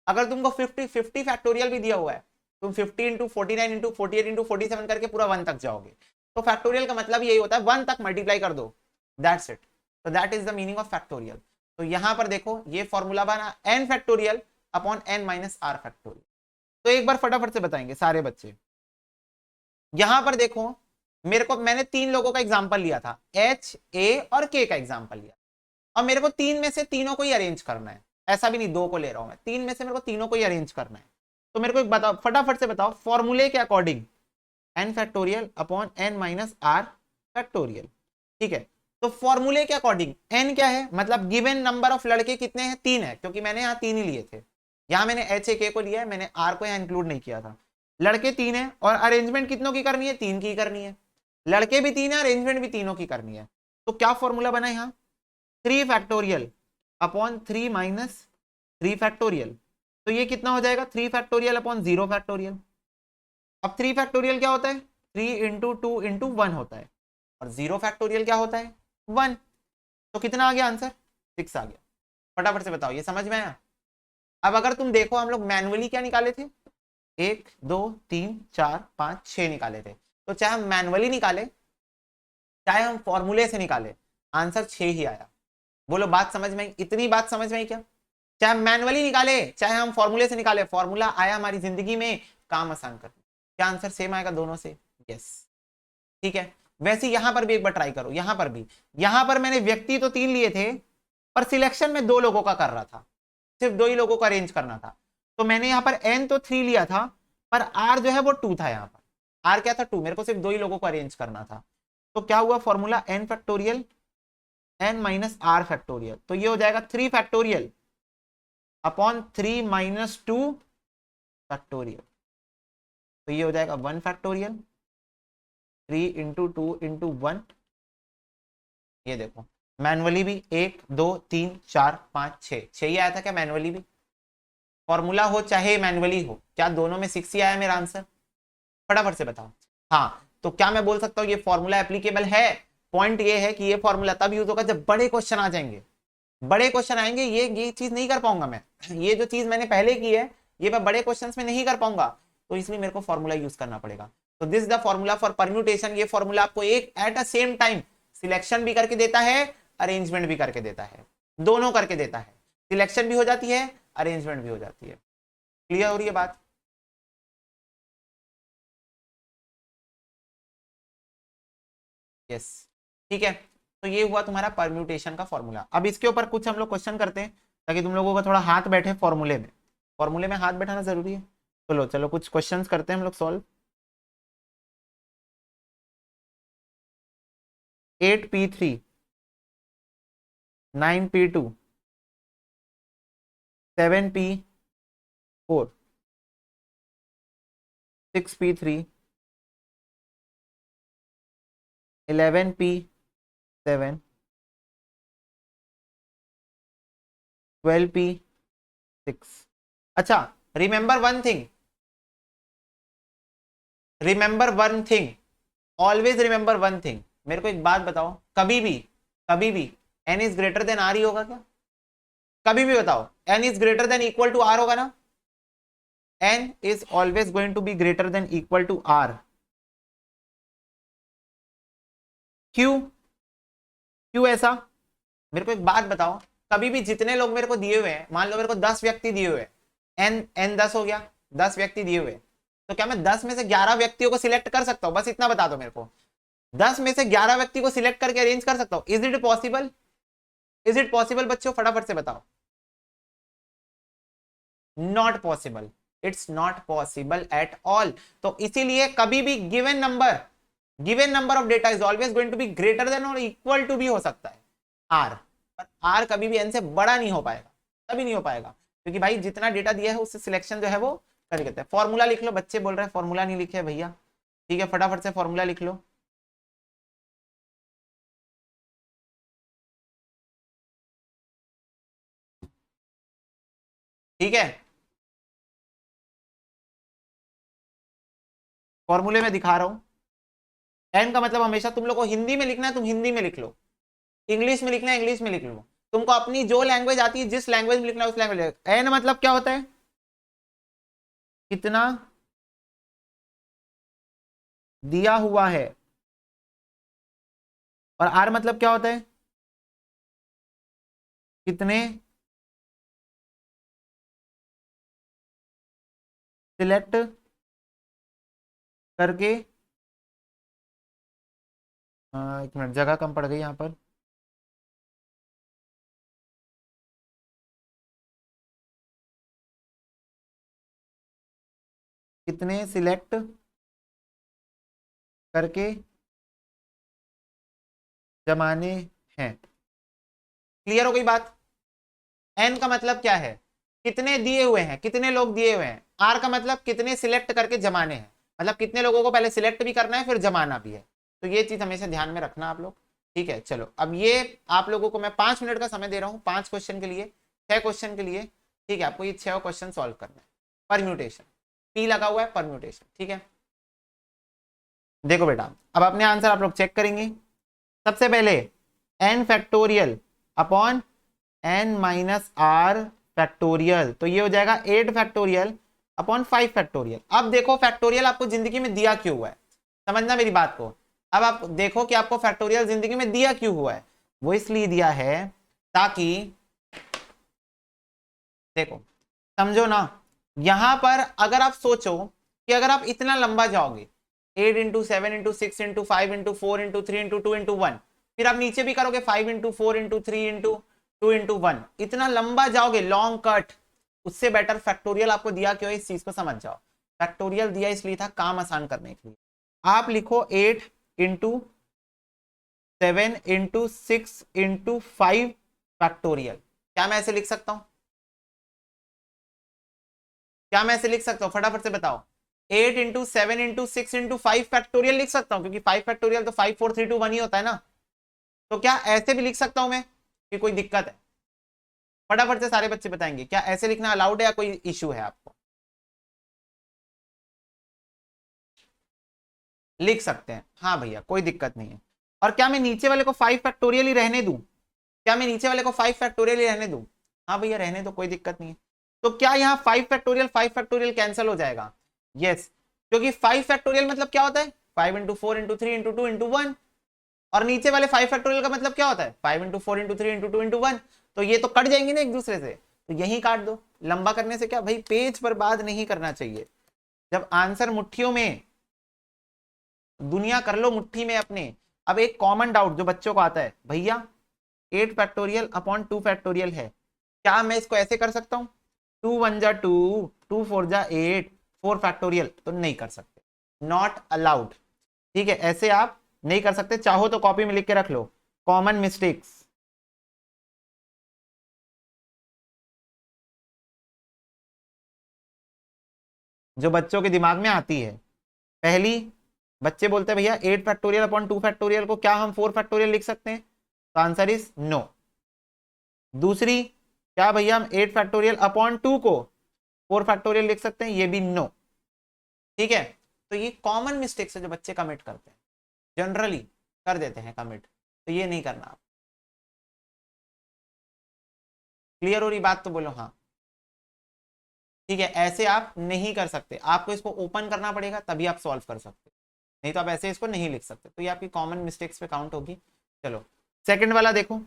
अगर तुमको 50 फैक्टोरियल भी दिया हुआ है तुम 50 इंटू 49 इंटू 48 इंटू 47 करके पूरा 1 तक जाओगे। तो फैक्टोरियल का मतलब यही होता है 1 तक मल्टीप्लाई कर दो, दैट्स इट। तो that is the meaning of factorial. तो यहां पर देखो ये फॉर्मूला बना n factorial upon n minus are factorial. तो एक बार फटाफट से बताएंगे सारे बच्चे। यहां पर देखो मेरे को, मैंने 3 लोगों का एग्जांपल लिया था, H A और K का एग्जांपल लिया, और मेरे को 3 में से तीनों को ही अरेंज करना है। ऐसा भी नहीं 2 को ले रहा हूं मैं, 3 में से मेरे को तीनों को ही अरेंज करना है। तो मेरे को एक बताओ फटाफट से बताओ फॉर्मूले के according n factorial upon n minus are factorial. ठीक है, तो फॉर्मूले के अकॉर्डिंग n क्या है? मतलब गिवन नंबर ऑफ लड़के कितने हैं? 3 है, क्योंकि मैंने यहाँ 3 ही लिए थे। यहाँ मैंने एच ए के को लिया है, मैंने आर को यहाँ इंक्लूड नहीं किया था। लड़के 3 है और अरेंजमेंट कितनों की करनी है? 3 की करनी है। लड़के भी 3 है, अरेंजमेंट भी तीनों की करनी है। तो क्या फॉर्मूला बना यहाँ? 3 फैक्टोरियल अपॉन 3 माइनस 3 फैक्टोरियल। तो ये कितना हो जाएगा? 3 फैक्टोरियल अपॉन 0 फैक्टोरियल। अब 3 फैक्टोरियल क्या होता है? 3 इंटू 2 इंटू 1 होता है, और 0 फैक्टोरियल क्या होता है? 1। तो कितना आ गया आंसर? 6 आ गया। फटाफट से बताओ ये समझ में आया? अब अगर तुम देखो हम लोग मैनुअली क्या निकाले थे, 1 2 3 4 5 6 निकाले थे। तो चाहे हम मैनुअली निकाले चाहे हम फॉर्मूले से निकाले, आंसर 6 ही आया। बोलो बात समझ में आई? इतनी बात समझ में आई क्या? चाहे हम मैनुअली निकाले चाहे हम फॉर्मूले से निकाले, फॉर्मूला आया हमारी जिंदगी में काम आसान कर। क्या आंसर सेम आएगा दोनों से? यस। ठीक है, वैसे यहां पर भी एक बार ट्राई करो। यहां पर भी, यहां पर मैंने व्यक्ति तो 3 लिए थे पर सिलेक्शन में 2 लोगों का कर रहा था, सिर्फ 2 ही लोगों को अरेंज करना था। तो मैंने यहाँ पर n तो 3 लिया था पर r जो है वो 2 था। यहाँ पर r क्या था? 2। मेरे को सिर्फ 2 ही लोगों को अरेंज करना था। तो क्या हुआ formula? n factorial n minus are factorial. तो ये हो जाएगा 3 फैक्टोरियल अपॉन 3 माइनस 2 फैक्टोरियल। तो ये हो जाएगा 1 फैक्टोरियल, 3 इंटू 2 इंटू 1। ये देखो मैनुअली भी 1 2 3 4 5 6 ही आया था क्या मैनुअली भी? फॉर्मूला हो चाहे मैनुअली हो, क्या दोनों में 6 ही आया मेरा आंसर? फटाफट से बताओ। हाँ, तो क्या मैं बोल सकता हूँ ये फॉर्मूला एप्लीकेबल है? पॉइंट ये है कि ये फॉर्मूला तब यूज होगा जब बड़े क्वेश्चन आ जाएंगे। बड़े क्वेश्चन आएंगे, ये चीज नहीं कर पाऊंगा मैं, ये जो चीज मैंने पहले की है ये मैं बड़े क्वेश्चंस में नहीं कर पाऊंगा, तो इसलिए मेरे को फॉर्मूला यूज करना पड़ेगा। तो this the formula for permutation. ये फॉर्मूला आपको एक at a same time selection भी करके देता है, अरेंजमेंट भी करके देता है, दोनों करके देता है। सिलेक्शन भी हो जाती है, अरेंजमेंट भी हो जाती है। क्लियर हो रही है बात? यस, ठीक है। तो ये हुआ तुम्हारा परम्यूटेशन का फॉर्मूला। अब इसके ऊपर कुछ हम लोग क्वेश्चन करते हैं ताकि तुम लोगों का थोड़ा हाथ बैठे फॉर्मूले में। फॉर्मूले में हाथ बैठाना जरूरी है। चलो चलो कुछ क्वेश्चंस करते हैं हम लोग solve. 8p3, 9p2, 7p4, 6p3, 11p7, 12p6। अच्छा, remember one thing, remember one thing, always remember one thing. मेरे को एक बात बताओ, कभी भी n is greater than r ही होगा क्या? कभी भी बताओ, n is greater than equal to r होगा ना? N is always going to be greater than equal to r. क्यों? क्यों ऐसा? मेरे को एक बात बताओ, कभी भी जितने लोग मेरे को दिए हुए हैं, मान लो मेरे को 10 व्यक्ति दिए हुए हैं, एन एन 10 हो गया, 10 व्यक्ति दिए हुए, तो क्या मैं 10 में से 11 व्यक्तियों को सिलेक्ट कर सकता हूं? बस इतना बता दो मेरे को। 10 में से 11 व्यक्ति को सिलेक्ट करके अरेंज कर सकता हूं? Is it possible? Is it possible बच्चों, फटाफट से बताओ। Not possible, it's not possible at all. तो इसीलिए कभी भी given number of data is always going to be greater than और इक्वल टू भी हो सकता है आर, पर आर कभी भी एन से बड़ा नहीं हो पाएगा, कभी नहीं हो पाएगा, क्योंकि भाई जितना डेटा दिया है उससे सिलेक्शन जो है वो कर देते हैं। फॉर्मूला लिख लो, बच्चे बोल रहे हैं फॉर्मूला नहीं लिखे भैया। ठीक है, फटाफट से फॉर्मूला लिख लो। ठीक है, फॉर्मूले में दिखा रहा हूं। एन का मतलब हमेशा तुम लोग को हिंदी में लिखना है, तुम हिंदी में लिख लो, इंग्लिश में लिखना है इंग्लिश में लिख लो, तुमको अपनी जो लैंग्वेज आती है, जिस लैंग्वेज में लिखना है उस लैंग्वेज। एन मतलब क्या होता है? कितना दिया हुआ है। और आर मतलब क्या होता है? कितने सिलेक्ट करके, एक मिनट जगह कम पड़ गई यहाँ पर, कितने सिलेक्ट करके जमाने हैं। क्लियर हो गई बात? एन का मतलब क्या है? कितने दिए हुए हैं, कितने लोग दिए हुए हैं। आर का मतलब कितने सिलेक्ट करके जमाने हैं, मतलब कितने लोगों को पहले सिलेक्ट भी करना है फिर जमाना भी है। तो ये चीज हमेशा ध्यान में रखना आप लोग। ठीक है, चलो अब ये आप लोगों को मैं 5 मिनट का समय दे रहा हूँ, 5 क्वेश्चन के लिए, 6 क्वेश्चन के लिए। ठीक है, आपको ये 6 क्वेश्चन सॉल्व करना है। परम्यूटेशन, पी लगा हुआ है परम्यूटेशन। ठीक है, देखो बेटा, अब अपने आंसर आप लोग चेक करेंगे। सबसे पहले n factorial upon N minus are factorial, तो ये हो जाएगा 8 फैक्टोरियल अपॉन 5 फैक्टोरियल। अब देखो फैक्टोरियल आपको जिंदगी में दिया क्यों हुआ है, समझना मेरी बात को। अब आप देखो कि आपको फैक्टोरियल जिंदगी में दिया क्यों हुआ है। वो इसलिए दिया है ताकि, देखो समझो ना, यहां पर अगर आप सोचो कि अगर आप इतना लंबा जाओगे 8 into 7 into 6 into 5 into 4 into 3 into 2 into 1, फिर आप नीचे भी करोगे 5 into 4 into 3 into 2 into 1, इतना लंबा जाओगे लॉन्ग कट, उससे बेटर फैक्टोरियल आपको दिया क्यों है, इस चीज को समझ जाओ। फैक्टोरियल दिया इसलिए था काम आसान करने के लिए। आप लिखो 8 into 7 into 6 into 5 फैक्टोरियल। क्या मैं ऐसे लिख सकता हूं? क्या मैं ऐसे लिख सकता हूं? फटाफट से बताओ। 8 into 7 into 6 into 5 फैक्टोरियल लिख सकता हूं, क्योंकि 5 फैक्टोरियल तो 5 4 3 2 1 ही होता है ना। तो क्या ऐसे भी लिख सकता हूं मैं, कि कोई दिक्कत है? फटाफट से सारे बच्चे बताएंगे, क्या ऐसे लिखना अलाउड है या कोई इश्यू है आपको? लिख सकते हैं, हाँ भैया कोई दिक्कत नहीं है। और क्या मैं नीचे वाले को 5 फैक्टोरियल ही रहने दूं? क्या मैं नीचे वाले को 5 फैक्टोरियल ही रहने दूं? हाँ भैया रहने दो, कोई दिक्कत नहीं है। तो क्या यहाँ 5 फैक्टोरियल कैंसिल हो जाएगा? यस, क्योंकि 5 फैक्टोरियल मतलब क्या होता है? 5 इंटू 4 इंटू 3 इंटू 2 इंटू 1। और नीचे वाले 5 फैक्टोरियल का मतलब क्या होता है? 5 इंटू 4 इंटू 3 इंटू 2 इंटू 1। तो ये तो कट जाएंगे ना एक दूसरे से, तो यही काट दो। लंबा करने से क्या भाई, पेज बर्बाद नहीं करना चाहिए। जब आंसर मुट्ठियों में, दुनिया कर लो मुट्ठी में अपने। अब एक कॉमन डाउट जो बच्चों को आता है, भैया 8 फैक्टोरियल अपॉन 2 फैक्टोरियल है, क्या मैं इसको ऐसे कर सकता हूं? 2 1 जा 2, 2 4 जा 8, 4 फैक्टोरियल? तो नहीं कर सकते, नॉट अलाउड। ठीक है, ऐसे आप नहीं कर सकते। चाहो तो कॉपी में लिख के रख लो, कॉमन मिस्टेक्स। जो बच्चों के दिमाग में आती है। पहली, बच्चे बोलते हैं भैया 8 फैक्टोरियल अपॉन 2 फैक्टोरियल को क्या हम 4 फैक्टोरियल लिख सकते हैं? तो आंसर इज नो। दूसरी, क्या भैया हम 8 फैक्टोरियल अपॉन 2 को 4 फैक्टोरियल लिख सकते हैं? ये भी नो। ठीक है, तो ये कॉमन मिस्टेक्स है जो बच्चे कमिट करते हैं, जनरली कर देते हैं कमिट, तो ये नहीं करना आप। क्लियर हो रही बात? तो बोलो हाँ। ठीक है, ऐसे आप नहीं कर सकते, आपको इसको ओपन करना पड़ेगा तभी आप सॉल्व कर सकते, नहीं तो आप ऐसे इसको नहीं लिख सकते। तो ये आपकी कॉमन मिस्टेक्स पे काउंट होगी। चलो सेकंड वाला देखो,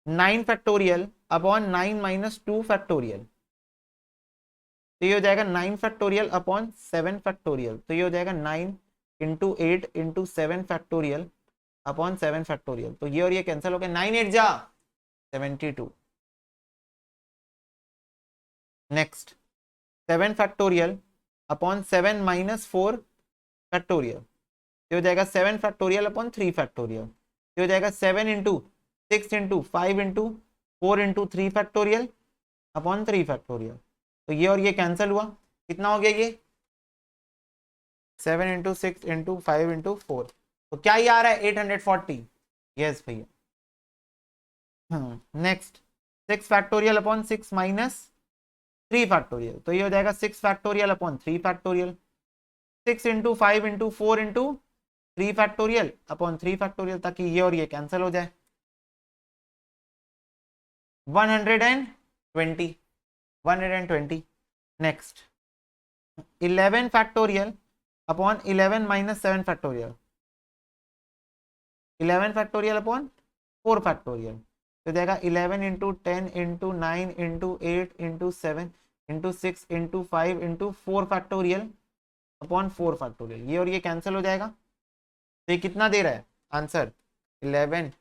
9 फैक्टोरियल अपॉन 9 माइनस 2 फैक्टोरियल, तो ये हो जाएगा 9 फैक्टोरियल अपॉन 7 फैक्टोरियल। तो ये हो जाएगा 9 into 8 into 7 factorial upon 7 factorial. तो ये और ये कैंसिल हो गया, 9 8 जा 72। Next, 7 factorial upon 7 minus 4 factorial, ये हो जाएगा 7 फैक्टोरियल अपॉन 3 फैक्टोरियल। ये हो जाएगा 7 into 6 into 5 into 4 into 3 factorial upon 3 factorial. तो ये और ये कैंसिल हुआ, कितना हो गया ये? 7 इंटू 6 इंटू 5 इंटू 4। तो क्या ये आ रहा है? 840। यस भैया। Next, 6 factorial upon 6 minus 3 factorial, तो ये हो जाएगा 6 factorial upon 3 factorial. 6 into 5 into 4 into 3 factorial upon 3 factorial, ताकि ये और ये कैंसिल हो जाए। 120, 120। Next, 11 factorial upon 11 minus 7 factorial, 11 factorial upon 4 factorial, तो जाएगा 11 into 10 into 9 into 8 into 7 into 6 into 5 into 4 factorial upon 4 factorial. ये और ये कैंसिल हो जाएगा। तो ये कितना दे रहा है answer? 11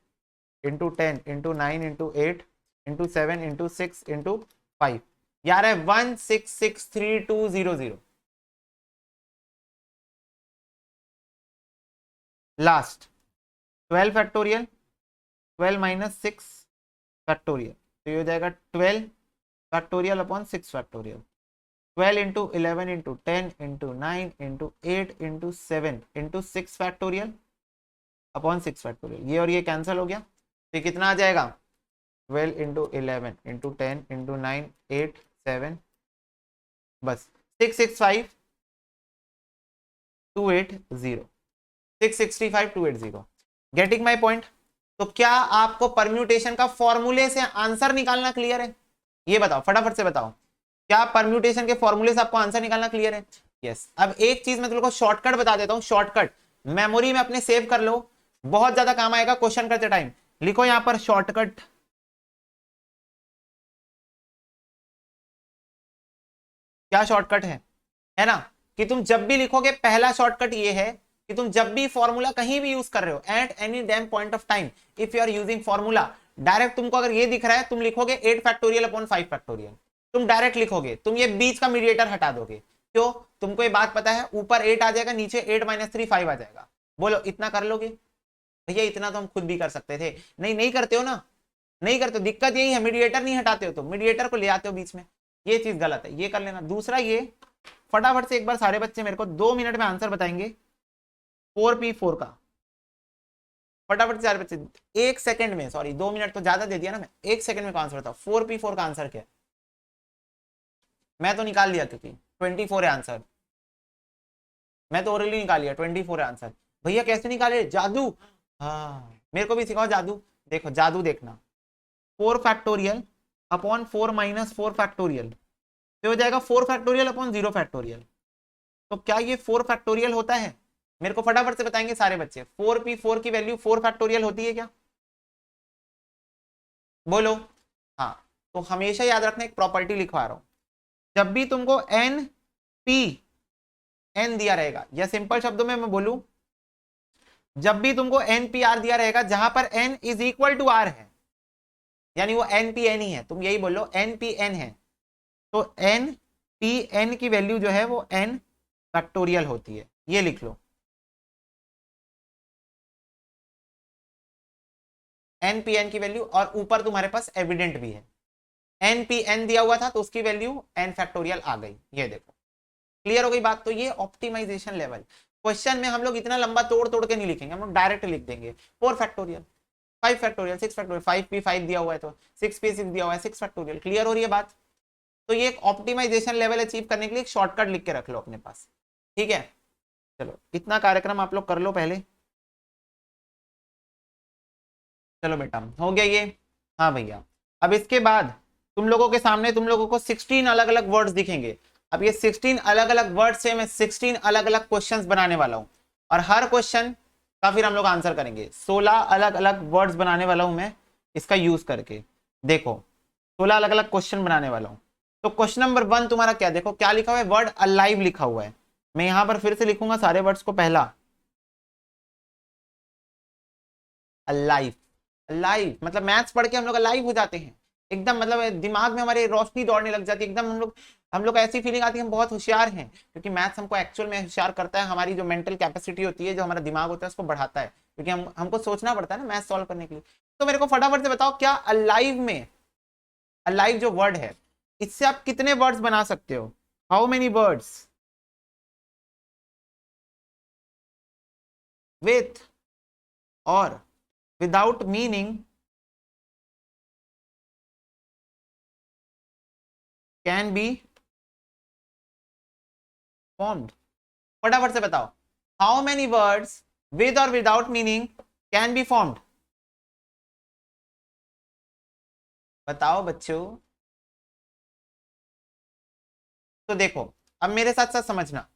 into 10 into 9 into 8 into 7 into 6 into 5, यार है 1663,200। लास्ट, 12 फैक्टोरियल 12 माइनस 6 फैक्टोरियल, तो ये हो जाएगा 12 factorial upon 6 factorial. 12 into 11 into 10 into 9 into 8 into 7 into 6 factorial upon 6 factorial. ये और ये कैंसिल हो गया, तो कितना आ जाएगा? 12 इंटू 11 इंटू 10 इंटू 9 8 7, बस 665 280, 665 280। Getting my point? तो क्या आपको परम्यूटेशन का फॉर्मूले से आंसर निकालना क्लियर है? ये बताओ, फटाफट से बताओ, क्या परम्यूटेशन के फॉर्मूले से आपको आंसर निकालना क्लियर है? यस। अब एक चीज मैं तुमको शॉर्टकट बता देता हूं, शॉर्टकट मेमोरी में अपने सेव कर लो, बहुत ज्यादा काम आएगा क्वेश्चन करते टाइम। लिखो यहां पर शॉर्टकट, क्या शॉर्टकट है ना? कि तुम जब भी लिखोगे, पहला शॉर्टकट ये है कि तुम जब भी फॉर्मूला कहीं भी यूज कर रहे हो, at any damn point of time if you are using formula, direct तुमको अगर ये दिख रहा है, तुम लिखोगे 8 फैक्टोरियल अपॉन 5 फैक्टोरियल, तुम डायरेक्ट लिखोगे, तुम ये बीच का मीडिएटर हटा दोगे। क्यों? तुमको ये बात पता है, ऊपर 8 आ जाएगा, नीचे 8 माइनस 3 5 आ जाएगा। बोलो इतना कर लोगे? भैया इतना तो हम खुद भी कर सकते थे। नहीं, नहीं करते हो ना, नहीं करते हो। दिक्कत यही है, मीडिएटर नहीं हटाते हो, तो मीडिएटर को ले आते हो बीच में, ये चीज गलत है, ये कर लेना। दूसरा ये, फटाफट से एक बार सारे बच्चे मेरे को 2 मिनट में आंसर बताएंगे 4p4 का। फटाफट से सारे बच्चे 1 सेकंड में, सॉरी 2 मिनट तो ज्यादा दे दिया ना मैं, 1 सेकंड में आंसर बताओ 4p4 का आंसर क्या है? मैं तो निकाल लिया क्योंकि 24 है आंसर, मैं तो ओरली निकाल लिया, 24 है आंसर। भैया कैसे निकाले? जादू? हाँ, मेरे को भी सिखाओ जादू। देखो जादू देखना, 4 फैक्टोरियल अपॉन 4 माइनस 4 फैक्टोरियल, तो हो जाएगा 4 फैक्टोरियल अपॉन 0 फैक्टोरियल। तो क्या ये 4 फैक्टोरियल होता है? मेरे को फटाफट से बताएंगे सारे बच्चे, 4p4 की वैल्यू 4 फैक्टोरियल होती है क्या? बोलो। हाँ, तो हमेशा याद रखना, एक प्रॉपर्टी लिखवा रहा हूं, जब भी तुमको एन पी एन दिया रहेगा, या सिंपल शब्दों में मैं बोलूं, जब भी तुमको एन पी आर दिया रहेगा जहां पर N is equal to R है, यानी वो एन पी एन ही है, तुम यही बोलो एन पी एन है, तो एन पी एन की वैल्यू जो है वो एन फैक्टोरियल होती है, ये लिख लो। एन पी एन की वैल्यू, और ऊपर तुम्हारे पास एविडेंट भी है, एन पी एन दिया हुआ था तो उसकी वैल्यू एन फैक्टोरियल आ गई, ये देखो। क्लियर हो गई बात? तो ये ऑप्टिमाइजेशन लेवल, क्वेश्चन में हम लोग इतना लंबा तोड़ तोड़ के नहीं लिखेंगे, हम लोग डायरेक्ट लिख देंगे 4 फैक्टोरियल, 5 फैक्टोरियल, 6 फैक्टोरियल, 5p5 दिया हुआ है तो 6p6 दिया हुआ है, 6 फैक्टोरियल। क्लियर हो रही है बात? तो ये एक ऑप्टिमाइजेशन लेवल अचीव करने के लिए एक शॉर्टकट लिख के रख लो अपने पास, ठीक है। चलो इतना कार्यक्रम आप लोग कर लो पहले। चलो बेटा हो गया ये। हाँ भैया, अब इसके बाद तुम लोगों के सामने तुम लोगों को 16 अलग अलग वर्ड्स दिखेंगे। अब ये 16 अलग अलग वर्ड से मैं 16 अलग अलग क्वेश्चंस बनाने वाला हूं, और हर क्वेश्चन का फिर हम लोग आंसर करेंगे। 16 अलग अलग वर्ड्स बनाने वाला हूं मैं इसका यूज करके। देखो 16 अलग अलग क्वेश्चन बनाने वाला हूं। तो क्वेश्चन नंबर 1 तुम्हारा क्या, देखो क्या लिखा हुआ है, वर्ड अलाइव लिखा हुआ है। मैं यहां पर फिर से लिखूंगा सारे वर्ड्स को। पहला अलाइव, अलाइव मतलब मैथ्स पढ़ के हम लोग अलाइव हो जाते हैं एकदम, मतलब दिमाग में हमारे रोशनी दौड़ने लग जाती है एकदम, हम लोग ऐसी फीलिंग आती है हम बहुत होशियार हैं, क्योंकि मैथ्स हमको एक्चुअल में होशियार करता है। हमारी जो मेंटल कैपेसिटी होती है, जो हमारा दिमाग होता है, उसको बढ़ाता है, क्योंकि हमको सोचना पड़ता है ना मैथ सॉल्व करने के लिए। तो मेरे को फटाफट से बताओ, क्या अलाइव में, अलाइव जो वर्ड है, इससे आप कितने वर्ड्स बना सकते हो? How many words? विथ और without meaning can be formed. फटाफट से बताओ, हाउ मेनी वर्ड्स विद और without meaning can be formed? बताओ बच्चों। तो देखो अब मेरे साथ साथ समझना,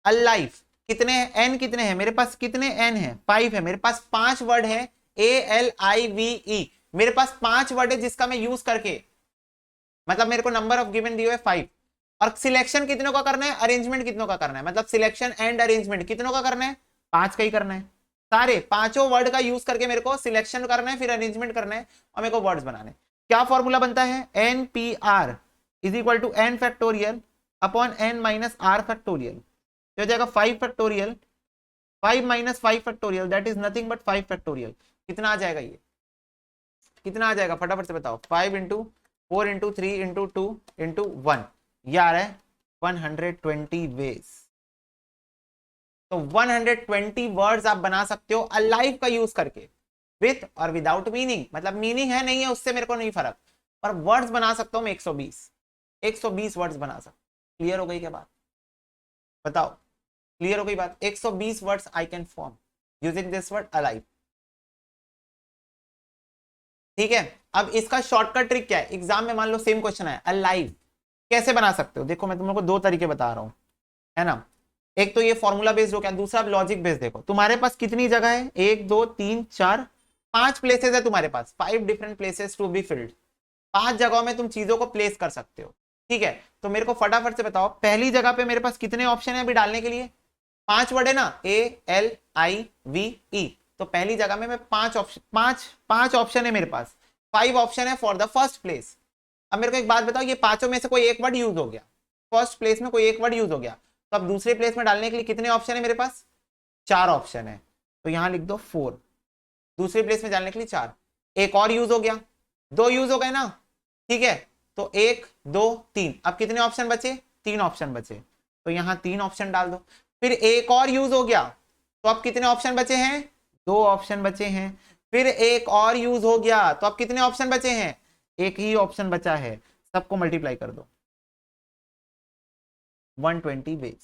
अलाइव कितने हैं, एन कितने हैं मेरे पास, कितने एन है, 5 है मेरे पास, 5 वर्ड है, ALIVE, मेरे पास 5 वर्ड है जिसका मैं यूज करके, मतलब मेरे को नंबर ऑफ गिवन दिए हुए 5, और सिलेक्शन कितनों का करना है, अरेंजमेंट कितनों का करना है, मतलब सिलेक्शन एंड अरेंजमेंट कितनों का करना है, 5 का ही करना है। सारे पांचों वर्ड का यूज करके मेरे को सिलेक्शन करना है, फिर अरेंजमेंट करना है, और मेरे को वर्ड्स बनाने। क्या फॉर्मूला बनता है, NPR is equal to N factorial upon N minus are factorial, हो जाएगा 5 factorial, 5 minus 5 factorial that is nothing but 5 factorial. कितना आ जाएगा ये, कितना आ जाएगा फटाफट से बताओ, 5 इंटू 4 इंटू 3 इंटू 2 इंटू 1, ये आ रहा है 120 वेज। तो 120 वर्ड्स आप बना सकते हो अलाइव का यूज करके, विथ और विदाउट मीनिंग, मतलब मीनिंग है नहीं है उससे मेरे को नहीं फर्क, पर वर्ड्स बना सकता हूं मैं 120 वर्ड्स बना सकता। क्लियर हो गई क्या बात? बताओ, क्लियर हो गई बात? 120 words I can form using this word alive. ठीक है, अब इसका शॉर्टकट ट्रिक क्या है, एग्जाम में मान लो सेम क्वेश्चन है अलाइव कैसे बना सकते हो, देखो मैं तुम लोग को 2 तरीके बता रहा हूं, है ना। एक तो ये फॉर्मूला बेस्ड हो गया, दूसरा लॉजिक बेस्ड। देखो तुम्हारे पास कितनी जगह है, 1 2 3 4 5 प्लेसेस है तुम्हारे पास, 5 different places to be filled, 5 जगहों में तुम चीजों को प्लेस कर सकते हो। ठीक है, तो मेरे को फटाफट से बताओ, पहली जगह पे मेरे पास कितने ऑप्शन है अभी डालने के लिए, 5 वर्ड है ना, ALIVE, तो पहली जगह में मैं 5 ऑप्शन, 5 ऑप्शन है मेरे पास, 5 ऑप्शन है फॉर द फर्स्ट प्लेस। अब मेरे को एक बात बताओ, ये पांचों में से कोई एक वर्ड यूज हो गया, फर्स्ट प्लेस में कोई एक वर्ड यूज हो गया, तो अब दूसरे प्लेस में डालने के लिए कितने ऑप्शन है मेरे पास, 4 ऑप्शन है, तो यहां लिख दो 4, दूसरे प्लेस में डालने के लिए 4, एक और यूज हो गया, 2 यूज हो गए ना। ठीक है, तो 1 2 3, अब कितने ऑप्शन बचे, 3 ऑप्शन बचे, तो यहां 3 ऑप्शन डाल दो, फिर एक और यूज हो गया, तो अब कितने ऑप्शन बचे हैं, 2 ऑप्शन बचे हैं, फिर एक और यूज हो गया, तो अब कितने ऑप्शन बचे हैं, एक ही ऑप्शन बचा है, सबको मल्टीप्लाई कर दो 120 वेज।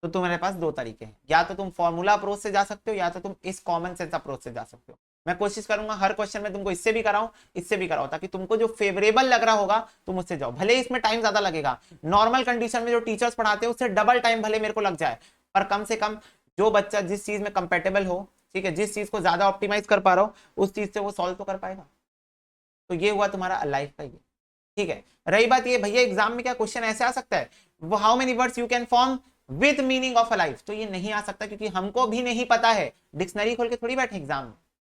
तो तुम्हारे पास 2 तरीके हैं, या तो तुम फॉर्मूला अप्रोच से जा सकते हो, या तो तुम इस कॉमन सेंस अप्रोच से जा सकते हो। मैं कोशिश करूंगा हर क्वेश्चन में तुमको इससे भी कराऊं, इससे भी कराऊं, ताकि तुमको जो फेवरेबल लग रहा होगा तुम उससे जाओ। भले इसमें टाइम ज्यादा लगेगा, नॉर्मल कंडीशन में जो टीचर्स पढ़ाते हैं उससे डबल टाइम भले मेरे को लग जाए, पर कम से कम जो बच्चा जिस चीज में कंपेटेबल हो, ठीक है, जिस चीज को ज्यादा ऑप्टिमाइज कर पा रहा हो, उस चीज से वो सॉल्व तो कर पाएगा। तो ये हुआ तुम्हारा लाइफ का ये, ठीक है। रही बात ये भैया एग्जाम में क्या क्वेश्चन ऐसे आ सकता है, वो how many words you can form with meaning of a life, तो ये नहीं आ सकता, क्योंकि हमको भी नहीं पता है, डिक्शनरी खोल के थोड़ी बैठे एग्जाम में,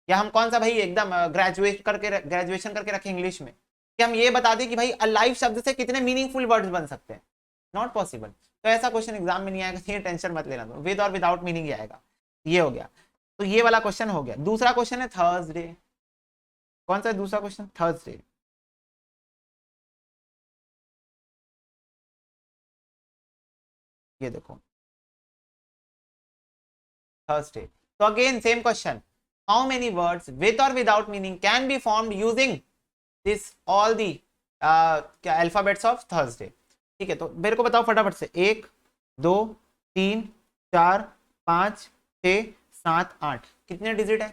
या हम कौन सा भाई एकदम ग्रेजुएशन करके रखे इंग्लिश में कि हम ये बता दें कि भाई लाइफ शब्द से कितने मीनिंगफुल वर्ड्स बन सकते हैं, नॉट पॉसिबल। तो ऐसा क्वेश्चन एग्जाम में नहीं आएगा, ये टेंशन मत लेना, तो विद और विदाउट मीनिंग ही आएगा। ये हो गया, तो ये वाला क्वेश्चन हो गया। दूसरा क्वेश्चन है थर्सडे, कौन सा है दूसरा क्वेश्चन, थर्सडे। ये देखो थर्सडे, तो again same question, how many words with और without meaning can be formed using this all the alphabets of Thursday. ठीक है, तो मेरे को बताओ फटाफट से, 1 2 3 4 5 6 7 8, कितने डिजिट है,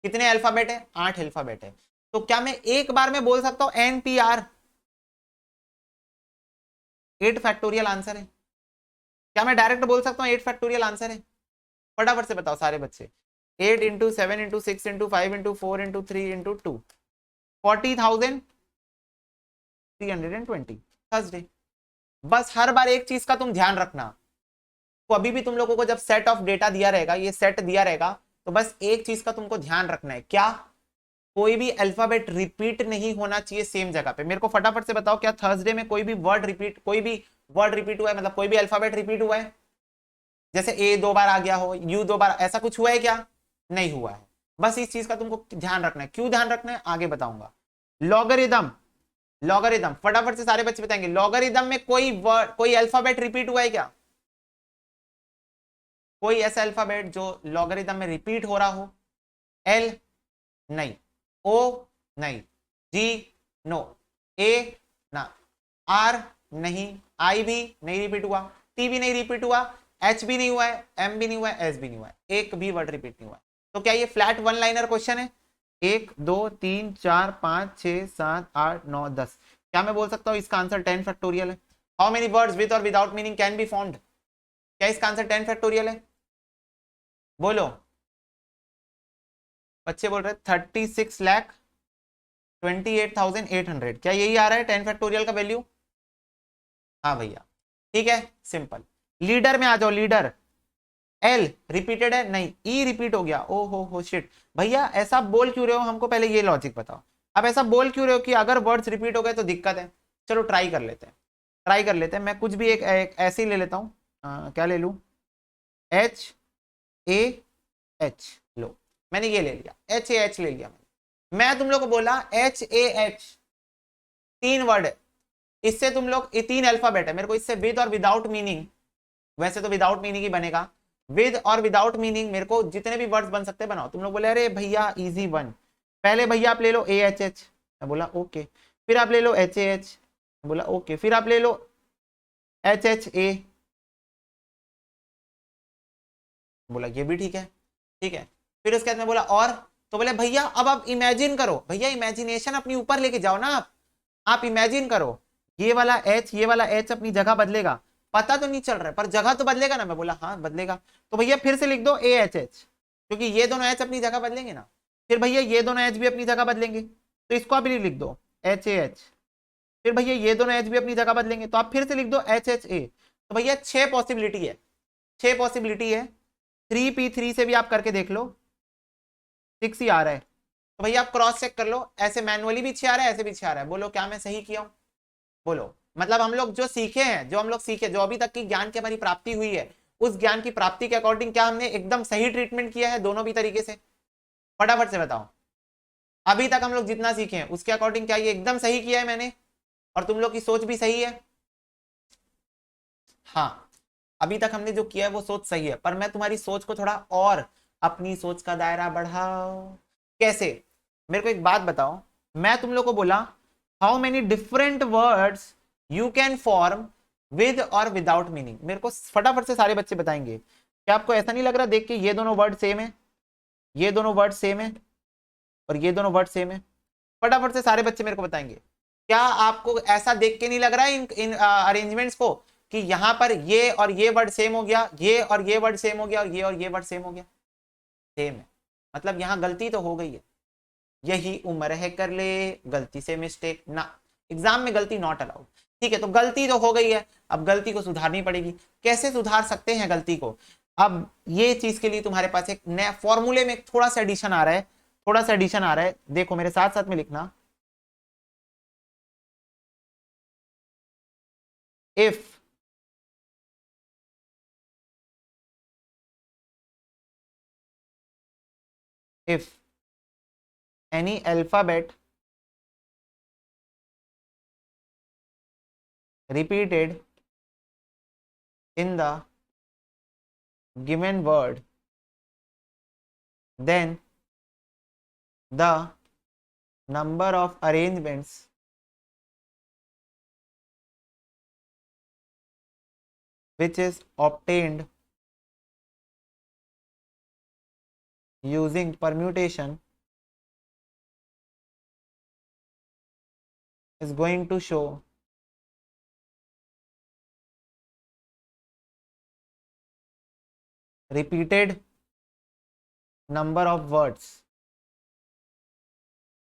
कितने अल्फाबेट है, 8 अल्फाबेट है। तो क्या मैं एक बार में बोल सकता हूं NPR, 8 फैक्टोरियल आंसर है? क्या मैं डायरेक्ट बोल सकता हूं 8 फैक्टोरियल आंसर है? फटाफट से बताओ सारे बच्चे। 8 into 7 into 6 into 5 into 4 into 3 into 2, 40,320 Thursday. बस हर बार एक चीज का तुम ध्यान रखना, तो अभी भी तुम लोगों को जब सेट ऑफ डेटा दिया रहेगा, ये सेट दिया रहेगा, तो बस एक चीज का तुमको ध्यान रखना है, क्या, कोई भी अल्फाबेट रिपीट नहीं होना चाहिए सेम जगह पे। मेरे को फटाफट से बताओ, क्या थर्सडे में कोई भी वर्ड रिपीट हुआ है, मतलब कोई भी अल्फाबेट रिपीट हुआ है? जैसे ए 2 बार आ गया हो, यू 2 बार, ऐसा कुछ हुआ है क्या? नहीं हुआ है। बस इस चीज का तुमको ध्यान रखना है। क्यों ध्यान रखना है आगे बताऊंगा। लॉगरिदम, लॉगरिदम फटाफट से सारे बच्चे बताएंगे, लॉगरिदम में कोई वर्ड, कोई अल्फाबेट रिपीट हुआ है क्या? कोई ऐसा अल्फाबेट जो लॉगरिदम में रिपीट हो रहा हो? एल नहीं, ओ नहीं, जी नो, ए ना, आर नहीं, आई भी नहीं रिपीट हुआ, टी भी नहीं रिपीट हुआ, एच भी नहीं हुआ है, एम भी नहीं हुआ है, एस भी नहीं हुआ है, एक भी वर्ड रिपीट नहीं हुआ है। तो क्या ये फ्लैट वन लाइनर क्वेश्चन है? 1 2 3 4 5 6 7 8 9 10, क्या मैं बोल सकता हूं इसका आंसर 10 फैक्टोरियल है? हाउ मेनी वर्ड्स विद और without meaning can be formed, क्या इसका आंसर 10 फैक्टोरियल है? बोलो, बच्चे बोल रहे 36,28,800, क्या यही आ रहा है 10 फैक्टोरियल का वैल्यू? हाँ भैया, ठीक है, सिंपल। लीडर में आ जाओ, लीडर, एल रिपीटेड है नहीं, ई रिपीट हो गया, ओ हो शिट। भैया ऐसा बोल क्यों रहे हो, हमको पहले ये लॉजिक बताओ। अब ऐसा बोल क्यों रहे हो कि अगर वर्ड्स रिपीट हो गए तो दिक्कत है? चलो ट्राई कर लेते हैं, ट्राई कर लेते हैं। मैं कुछ भी एक ऐसे ही ले लेता हूँ, क्या ले लूँ, एच ए एच, लो मैंने ये ले लिया, HAH ले लिया मैं तुम लोग को बोला HAH 3 वर्ड है, इससे तुम लोग, ये 3 अल्फाबेट है, मेरे को इससे विद और विदाउट मीनिंग, वैसे तो विदाउट मीनिंग ही बनेगा, विद और विदाउट मीनिंग मेरे को जितने भी वर्ड्स बन सकते हैं बनाओ। तुम लोग बोले अरे भैया इजी वन, पहले भैया आप ले लो AHH, मैं बोला ओके, फिर आप ले लो HAH, बोला ओके, फिर आप ले लो HHA, बोला ये भी ठीक है, ठीक है। फिर उसके बाद में बोला और, तो बोले भैया अब आप इमेजिन करो, भैया इमेजिनेशन अपनी ऊपर लेके जाओ ना, आप इमेजिन करो, ये वाला H, ये वाला H अपनी जगह बदलेगा, पता तो नहीं चल रहा है पर जगह तो बदलेगा ना, मैं बोला हाँ बदलेगा, तो भैया फिर से लिख दो AHH, क्योंकि ये दोनों H अपनी जगह बदलेंगे ना, फिर भैया ये दोनों H भी अपनी जगह बदलेंगे, तो इसको अभी लिख दो HAH, फिर भैया ये दोनों H भी अपनी जगह बदलेंगे, तो आप फिर से लिख दो HHA। तो भैया 6 पॉसिबिलिटी है, 6 पॉसिबिलिटी है, 3P3 से भी आप करके देख लो, 6 ही आ रहा है, तो भैया आप क्रॉस चेक कर लो, ऐसे मैनुअली भी 6 आ रहा है, ऐसे भी 6 आ रहा है, बोलो क्या मैं सही किया हूं? बोलो, मतलब हम लोग जो सीखे हैं, जो हम लोग सीखे, जो अभी तक की ज्ञान की हमारी प्राप्ति हुई है, उस ज्ञान की प्राप्ति के अकॉर्डिंग क्या हमने एकदम सही ट्रीटमेंट किया है दोनों भी तरीके से? फटाफट से बताओ, अभी तक हम लोग जितना सीखे हैं उसके अकॉर्डिंग क्या ये एकदम सही किया है मैंने, और तुम लोग की सोच भी सही है? हाँ, अभी तक हमने जो किया है वो सोच सही है, पर मैं तुम्हारी सोच को थोड़ा और, अपनी सोच का दायरा बढ़ाओ। कैसे? मेरे को एक बात बताओ, मैं तुम लोग को बोला how many different words you can form with और विदाउट मीनिंग, मेरे को फटाफट से सारे बच्चे बताएंगे। क्या आपको ऐसा नहीं लग रहा देख के ये दोनों वर्ड सेम है, ये दोनों वर्ड सेम है? और ये दोनों वर्ड सेम है। फटाफट से सारे बच्चे मेरे को बताएंगे, क्या आपको ऐसा देख के नहीं लग रहा है इन अरेंजमेंट्स को कि यहां पर ये और ये वर्ड सेम हो गया, ये और ये वर्ड सेम हो गया, और ये वर्ड सेम हो गया? सेम है, मतलब यहां गलती तो हो गई है। यही उम्र है कर ले गलती से मिस्टेक ना, एग्जाम में गलती नॉट अलाउड। ठीक है, तो गलती तो हो गई है, अब गलती को सुधारनी पड़ेगी। कैसे सुधार सकते हैं गलती को? अब ये चीज के लिए तुम्हारे पास एक नया फॉर्मूले में थोड़ा सा एडिशन आ रहा है, थोड़ा सा एडिशन आ रहा है, देखो मेरे साथ साथ में लिखना। If if any alphabet repeated in the given word, then the number of arrangements which is obtained using permutation is going to show repeated number of words.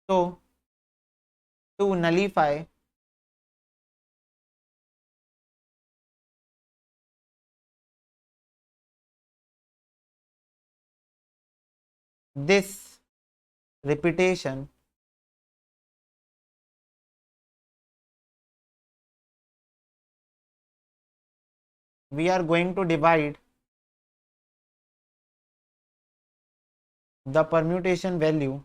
So to nullify this repetition, we are going to divide the permutation value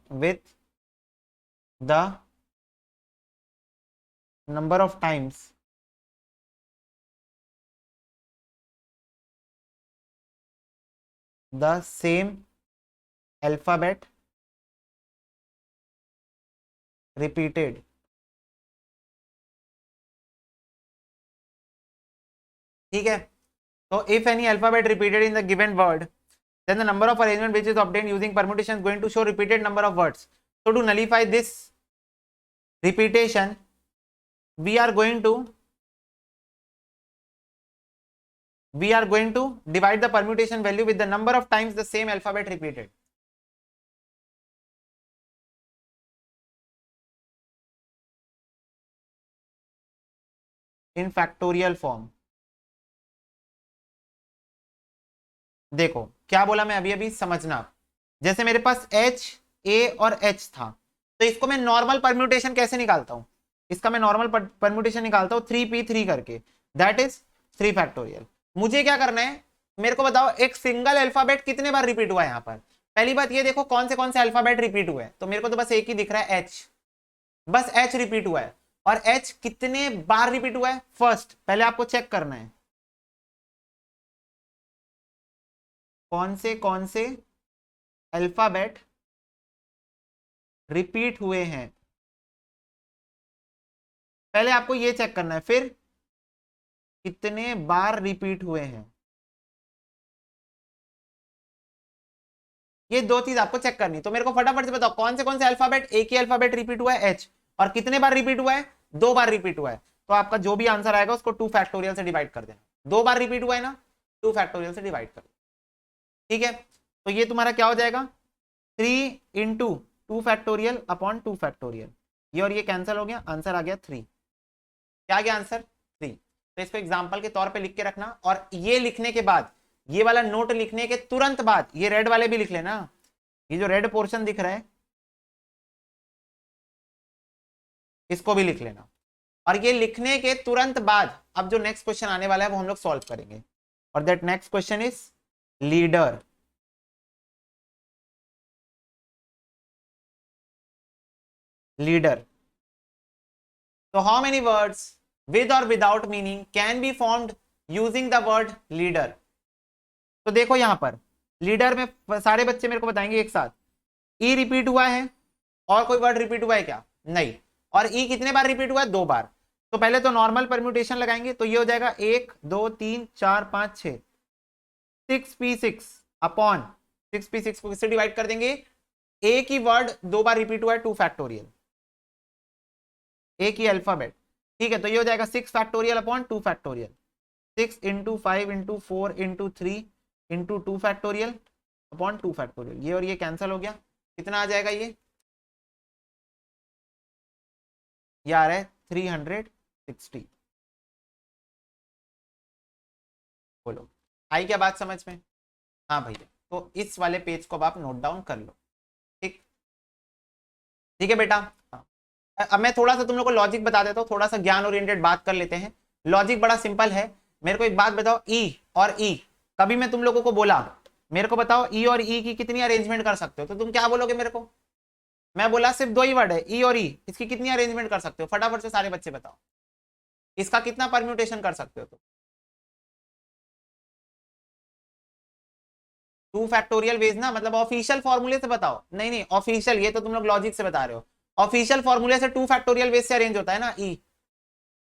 with the number of times the same alphabet repeated. ठीक है, तो if any alphabet repeated in the given word, then the number of arrangement which is obtained using permutation is going to show repeated number of words. So to nullify this repetition, we are going to divide the permutation value with the number of times the same alphabet repeated. In factorial form. देखो क्या बोला मैं अभी अभी, समझना। जैसे मेरे पास H, A और H था, तो इसको मैं नॉर्मल परम्यूटेशन कैसे निकालता हूं? इसका मैं नॉर्मल परम्यूटेशन निकालता हूं 3p3 करके, दैट इज 3 फैक्टोरियल। मुझे क्या करना है, मेरे को बताओ एक सिंगल अल्फाबेट कितने बार रिपीट हुआ है यहाँ पर। पहली बात ये देखो कौन से अल्फाबेट रिपीट हुए हैं, तो मेरे को तो बस एक ही दिख रहा है H, बस H रिपीट हुआ है। और H कितने बार रिपीट हुआ है? फर्स्ट, पहले आपको चेक करना है कौन से अल्फाबेट रिपीट हुए हैं, पहले आपको ये चेक करना है, फिर कितने बार रिपीट हुए हैं। ये दो चीज आपको चेक करनी। तो मेरे को फटाफट से बताओ कौन से अल्फाबेट, एक ही अल्फाबेट रिपीट हुआ है H, और कितने बार रिपीट हुआ है? 2 बार रिपीट हुआ है। तो आपका जो भी आंसर आएगा उसको 2 फैक्टोरियल से डिवाइड कर देना। 2 बार रिपीट हुआ है ना, 2 फैक्टोरियल से डिवाइड कर देना। ठीक है, तो ये तुम्हारा क्या हो जाएगा, 3 इंटू 2 फैक्टोरियल अपॉन 2 फैक्टोरियल, ये और ये कैंसिल हो गया, आंसर आ गया 3। क्या आ गया आंसर? 3। तो इसको एग्जाम्पल के तौर पे लिख के रखना, और ये लिखने के बाद, ये वाला नोट लिखने के तुरंत बाद ये रेड वाले भी लिख लेना। ये जो रेड पोर्शन दिख रहा है इसको भी लिख लेना। और ये लिखने के तुरंत बाद अब जो नेक्स्ट क्वेश्चन आने वाला है वो हम लोग सॉल्व करेंगे, और that next question is leader. Leader, so how many words with or without meaning can be formed using the word leader? तो देखो यहां पर लीडर में सारे बच्चे मेरे को बताएंगे एक साथ, ई रिपीट हुआ है और कोई वर्ड रिपीट हुआ है क्या? नहीं। और ई कितने बार रिपीट हुआ है? 2 बार। तो पहले तो नॉर्मल परम्यूटेशन लगाएंगे, तो ये हो जाएगा 1 2 3 4 5 6, 6p6 अपॉन 6p6 को किससे डिवाइड कर देंगे, एक ही वर्ड दो बार रिपीट हुआ है 2 फैक्टोरियल, एक ही अल्फाबेट, ठीक है। तो ये हो जाएगा 6 factorial upon 2 factorial, 6 into 5 into 4 into 3 into 2 factorial upon 2 factorial. ये और ये कैंसिल हो गया, कितना आ जाएगा ये आ रहा है 360। बोलो आई क्या बात समझ में? हाँ भैया, तो इस वाले पेज को अब आप नोट डाउन कर लो, ठीक, ठीक है बेटा। हाँ, अब मैं थोड़ा सा तुम लोग को लॉजिक बता देता हूँ, थोड़ा सा ज्ञान ओरिएंटेड बात कर लेते हैं। लॉजिक बड़ा सिंपल है। मेरे को एक बात बताओ, ई और ई, कभी मैं तुम लोगों को बोला मेरे को बताओ ई और ई की कितनी अरेंजमेंट कर सकते हो, तो तुम क्या बोलोगे मेरे को? मैं बोला सिर्फ दो ही वर्ड है ई और ई, इसकी कितनी अरेंजमेंट कर सकते हो, फटाफट से सारे बच्चे बताओ, इसका कितना परम्यूटेशन कर सकते हो तुम? 2 फैक्टोरियल वेज ना, मतलब ऑफिशियल फॉर्मूले से बताओ। नहीं नहीं ऑफिशियल, ये तो तुम लोग लॉजिक से बता रहे हो। ऑफिशियल फॉर्मूले से 2 फैक्टोरियल वेज से अरेंज होता है ना ई,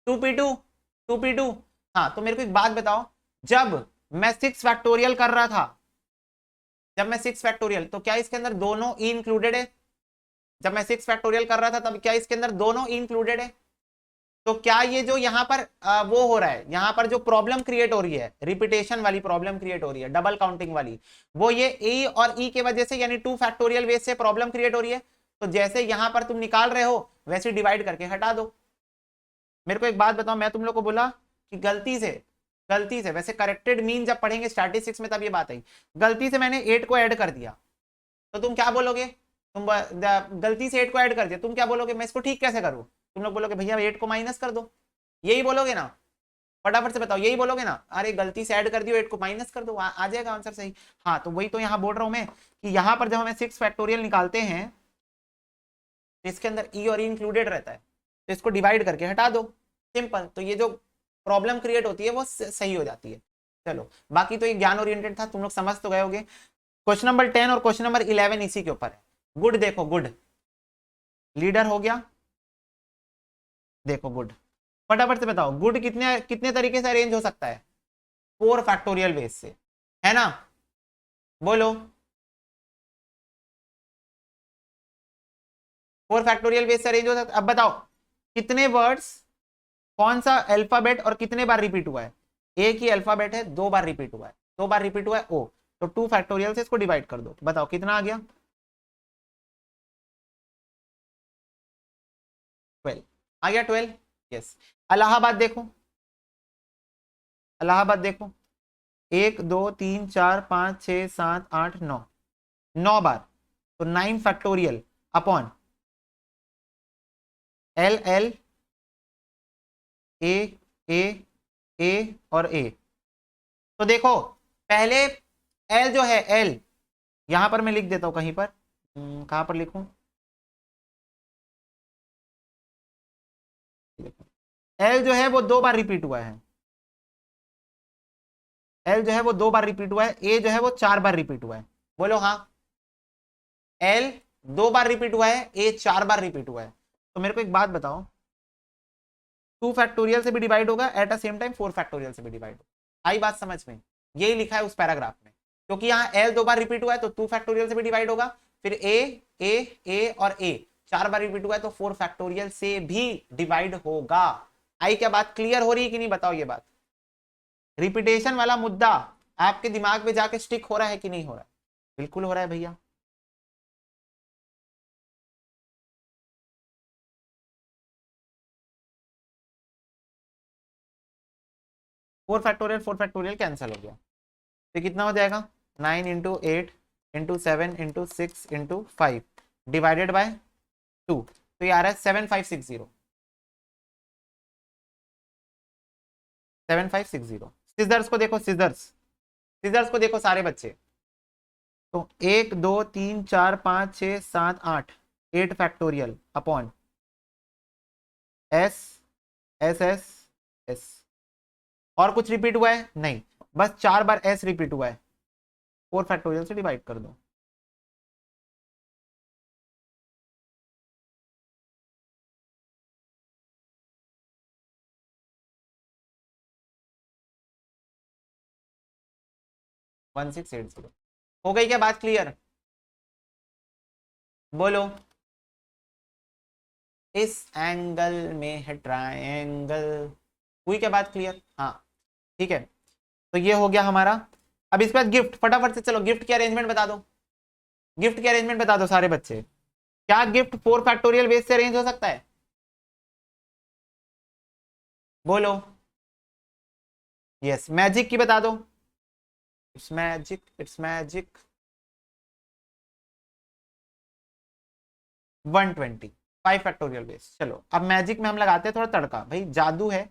2p2, 2p2। हाँ तो मेरे को एक बात बताओ, जब मैं 6 फैक्टोरियल कर रहा था, जब मैं 6 फैक्टोरियल, तो क्या इसके अंदर दोनों ई इंक्लूडेड है? जब मैं 6 फैक्टोरियल कर रहा था तब क्या इसके अंदर दोनों ई इंक्लूडेड है? तो क्या ये जो यहाँ पर वो हो रहा है, यहाँ पर जो प्रॉब्लम क्रिएट हो रही है, रिपीटेशन वाली प्रॉब्लम क्रिएट हो रही है, डबल काउंटिंग वाली, वो ये ए और ई के वजह से, यानी 2 फैक्टोरियल बेस से प्रॉब्लम क्रिएट हो रही है। तो जैसे यहाँ पर तुम निकाल रहे हो वैसे डिवाइड करके हटा दो। मेरे को एक बात बताओ, मैं तुम लोग को बोला कि गलती से वैसे करेक्टेड मीन जब पढ़ेंगे स्टैटिस्टिक्स में तब ये बात आई, गलती से मैंने 8 को ऐड कर दिया, तो तुम क्या बोलोगे? तुम गलती से 8 को ऐड कर दिया, तुम क्या बोलोगे मैं इसको ठीक कैसे करूं? तुम लोग बोलोगे भैया 8 को माइनस कर दो, यही बोलोगे ना? फटाफट से बताओ, यही बोलोगे ना? अरे गलती से ऐड कर दियो 8 को माइनस कर दो, आ जाएगा आंसर सही। हाँ तो वही तो यहाँ बोल रहा हूं मैं, कि यहाँ पर जब हमें 6 फैक्टोरियल निकालते हैं तो इसके अंदर ई और ई इंक्लूडेड रहता है, तो इसको डिवाइड करके हटा दो, सिंपल। तो ये जो प्रॉब्लम क्रिएट होती है वो सही हो जाती है। चलो बाकी तो ये ज्ञान ओरिएंटेड था, तुम लोग समझ तो गए होगे। क्वेश्चन नंबर 10 और क्वेश्चन नंबर 11 इसी के ऊपर है। गुड देखो, गुड लीडर हो गया, देखो गुड, फटाफट से बताओ गुड कितने कितने तरीके से अरेंज हो सकता है? 4 फैक्टोरियल बेस से, है ना? बोलो 4 फैक्टोरियल बेस से अरेंज हो सकता है। अब बताओ कितने वर्ड्स, कौन सा अल्फाबेट और कितने बार रिपीट हुआ है? एक ही अल्फाबेट है, 2 बार रिपीट हुआ है, 2 बार रिपीट हुआ है ओ, तो 2 फैक्टोरियल से इसको डिवाइड कर दो, बताओ कितना आ गया? 12 आ गया, 12। यस। इलाहाबाद देखो, इलाहाबाद देखो, 1 2 3 4 5 6 7 8 9, 9 बार, तो 9 factorial upon L L A A A और ए। तो देखो पहले एल जो है, एल यहां पर मैं लिख देता हूं कहीं पर, कहां पर लिखूं, एल जो है वो 2 बार रिपीट हुआ है, एल जो है वो 2 बार रिपीट हुआ है, ए जो है वो 4 बार रिपीट हुआ है। बोलो हाँ, एल 2 बार रिपीट हुआ है, ए 4 बार रिपीट हुआ है। तो मेरे को एक बात बताओ, 2 फैक्टोरियल से भी डिवाइड होगा, at a same time 4 factorial से भी डिवाइड होगा। आई बात समझ में? यही लिखा है उस पैराग्राफ में, क्योंकि यहाँ एल 2 बार रिपीट हुआ है तो 2 फैक्टोरियल से भी डिवाइड होगा, फिर ए और ए 4 बार रिपीट हुआ है तो 4 फैक्टोरियल से भी डिवाइड होगा। आई क्या बात क्लियर हो रही है कि नहीं, बताओ ये बात? रिपीटेशन वाला मुद्दा आपके दिमाग में जाके स्टिक हो रहा है कि नहीं हो रहा है? बिल्कुल हो रहा है भैया। 4 फैक्टोरियल कैंसिल हो गया, तो कितना हो जाएगा? 9 into 8 into 7 into 6 into 5 divided by 2, तो ये आ रहा है 7560, 7560। सीजर्स को देखो, सीजर्स, सीजर्स को देखो सारे बच्चे, तो 1 2 3 4 5 6 7 8, 8 factorial upon S S S S. और कुछ रिपीट हुआ है? नहीं, बस 4 बार एस रिपीट हुआ है, 4 फैक्टोरियल से डिवाइड कर दो। 1680। हो गई क्या बात क्लियर? बोलो। इस एंगल में है ट्रायंगल। हुई क्या बात क्लियर? हाँ ठीक है। तो ये हो गया हमारा। अब इसके बाद गिफ्ट, फटाफट से चलो गिफ्ट की अरेंजमेंट बता दो। गिफ्ट की अरेंजमेंट बता दो सारे बच्चे। क्या गिफ्ट 4 फैक्टोरियल बेस से अरेंज हो सकता है? बोलो। यस, मैजिक की बता दो। It's magic, it's magic. 120, 5 factorial base. चलो अब मैजिक में हम लगाते हैं थोड़ा तड़का, भाई जादू है,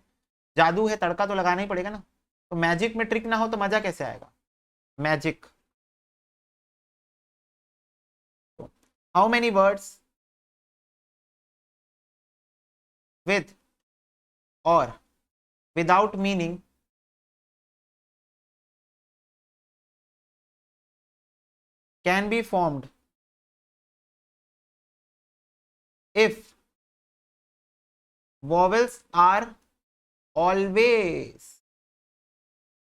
जादू है, तड़का तो लगाना ही पड़ेगा ना। तो मैजिक में ट्रिक ना हो तो मजा कैसे आएगा? Magic. How many words with और without meaning can be formed if vowels are always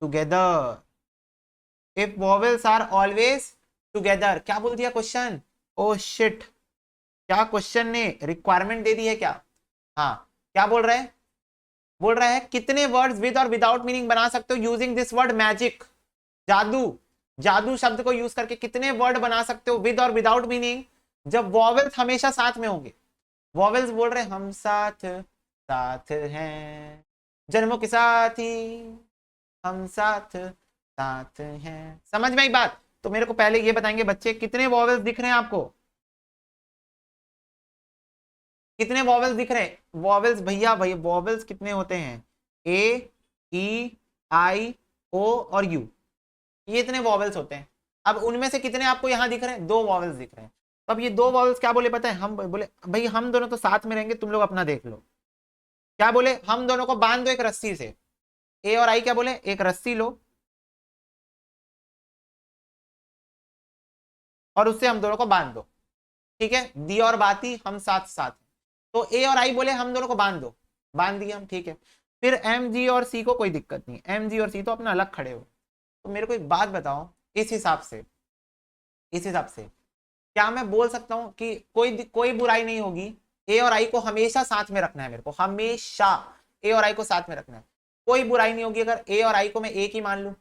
together, if vowels are always together। क्या बोल दिया क्वेश्चन? ओ शिट, क्या क्वेश्चन ने रिक्वायरमेंट दे दी है क्या? हाँ, क्या बोल रहा है? बोल रहा है कितने वर्ड्स विद और विदाउट मीनिंग बना सकते हो यूजिंग दिस वर्ड मैजिक। जादू, जादू शब्द को यूज करके कितने वर्ड बना सकते हो विद और विदाउट मीनिंग, जब वॉवेल्स हमेशा साथ में होंगे। वॉवेल्स बोल रहे हम साथ साथ हैं, जन्मों के साथी हम साथ साथ हैं। समझ में आई बात? तो मेरे को पहले ये बताएंगे बच्चे, कितने वॉवेल्स दिख रहे हैं आपको? कितने वॉवेल्स दिख रहे हैं? वॉवेल्स भैया भैया वॉवेल्स कितने होते हैं? ए, ई, आई, ओ और यू, ये इतने वॉवेल्स होते हैं। अब उनमें से कितने आपको यहां दिख रहे हैं? 2 वॉवेल्स दिख रहे हैं। तो अब ये 2 वॉवेल्स क्या बोले पता है? हम बोले भाई हम दोनों तो साथ में रहेंगे, तुम लोग अपना देख लो। क्या बोले? हम दोनों को बांध दो एक रस्सी से। ए और आई क्या बोले? एक रस्सी लो और उससे हम दोनों को बांध दो। ठीक है, दी और बाती हम साथ साथ। तो ए और आई बोले हम दोनों को बांध दो, बांध दिए हम, ठीक है। फिर एम, जी और सी को कोई दिक्कत नहीं, एम, जी और सी तो अपना अलग खड़े हो। तो मेरे को एक बात बताओ, इस हिसाब से, इस हिसाब से क्या मैं बोल सकता हूं कि कोई कोई बुराई नहीं होगी? ए और आई को हमेशा साथ में रखना है, मेरे को हमेशा ए और आई को साथ में रखना है। कोई बुराई नहीं होगी अगर ए और आई को मैं एक ही मान लूं।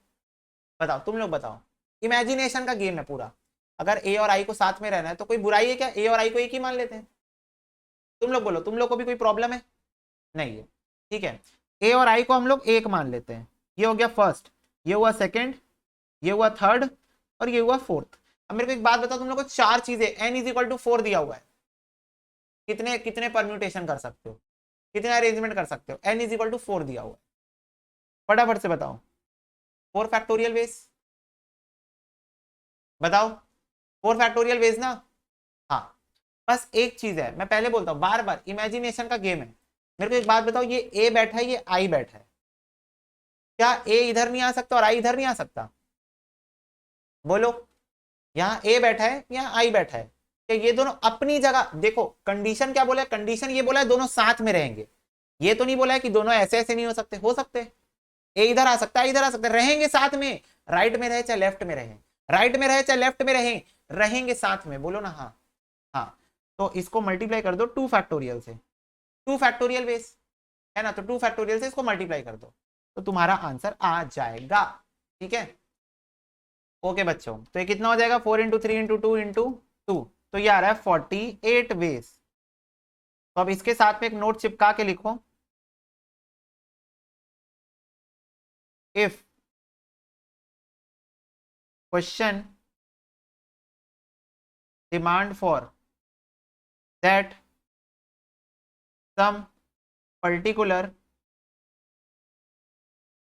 बताओ, तुम लोग बताओ। इमेजिनेशन का गेम है पूरा। अगर ए और आई को साथ में रहना है तो कोई बुराई है क्या? ए और आई को एक ही मान लेते हैं। तुम लोग बोलो, तुम लोग को भी कोई प्रॉब्लम है? नहीं है, ठीक है। ए और आई को हम लोग एक मान लेते हैं। ये हो गया फर्स्ट, ये हुआ सेकंड, ये हुआ थर्ड और ये हुआ फोर्थ। अब मेरे को एक बात बताओ, तुम लोग को 4 चीजें n इज इक्वल टू 4 दिया हुआ है, कितने कितने परम्यूटेशन कर सकते हो, कितने अरेंजमेंट कर सकते हो? n इज इक्वल टू 4 दिया हुआ है, फटाफट से बताओ। 4 फैक्टोरियल बेस, बताओ। 4 फैक्टोरियल बेस ना? हाँ। बस एक चीज है, मैं पहले बोलता हूँ बार बार, इमेजिनेशन का गेम है। मेरे को एक बात बताओ, ये ए बैठा है, ये आई बैठा है, क्या ए इधर नहीं आ सकता और आई इधर नहीं आ सकता? बोलो। यहाँ ए बैठा है, यहाँ आई बैठा है, क्या ये दोनों अपनी जगह? देखो कंडीशन क्या बोला है, कंडीशन ये बोला है दोनों साथ में रहेंगे। ये तो नहीं बोला है कि दोनों ऐसे ऐसे नहीं हो सकते, हो सकते। ए इधर आ सकता है, इधर आ सकता है, रहेंगे साथ में। राइट में रहे चाहे लेफ्ट में रहे, राइट में रहे चाहे लेफ्ट में रहे, रहेंगे साथ में। बोलो ना हाँ। हाँ, तो इसको मल्टीप्लाई कर दो 2 फैक्टोरियल से, 2 फैक्टोरियल बेस है ना, तो 2 फैक्टोरियल से इसको मल्टीप्लाई कर दो तो तुम्हारा आंसर आ जाएगा। ठीक है, ओके बच्चों। तो ये कितना हो जाएगा? 4 × 3 × 2 × 2, तो ये आ रहा है 48 बेस। तो अब इसके साथ में एक नोट चिपका के लिखो, if question demand for that some particular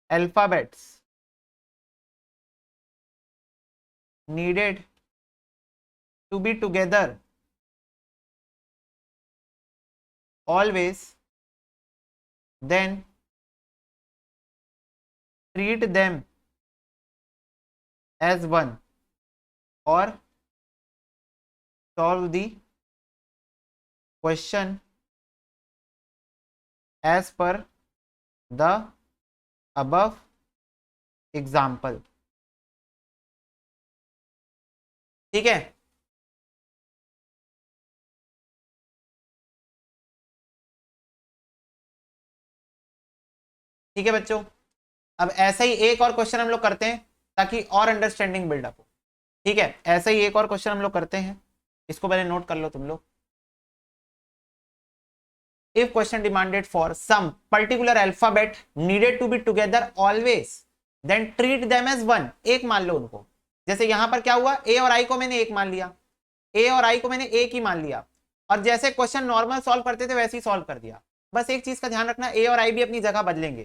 alphabets needed to be together always, then treat them as one or solve the question as per the above example। ठीक है। ठीक है बच्चों, अब ऐसा ही एक और क्वेश्चन हम लोग करते हैं ताकि और अंडरस्टैंडिंग बिल्डअप हो। ठीक है, ऐसा ही एक और क्वेश्चन हम लोग करते हैं, इसको पहले नोट कर लो तुम लोग। If question demanded for some particular alphabet needed to be together always, then treat them as one। एक मान लो उनको, जैसे यहां पर क्या हुआ, ए और आई को मैंने एक मान लिया, ए और आई को मैंने एक ही मान लिया, और जैसे क्वेश्चन नॉर्मल सॉल्व करते थे वैसे ही सॉल्व कर दिया। बस एक चीज का ध्यान रखना, ए और आई भी अपनी जगह बदलेंगे,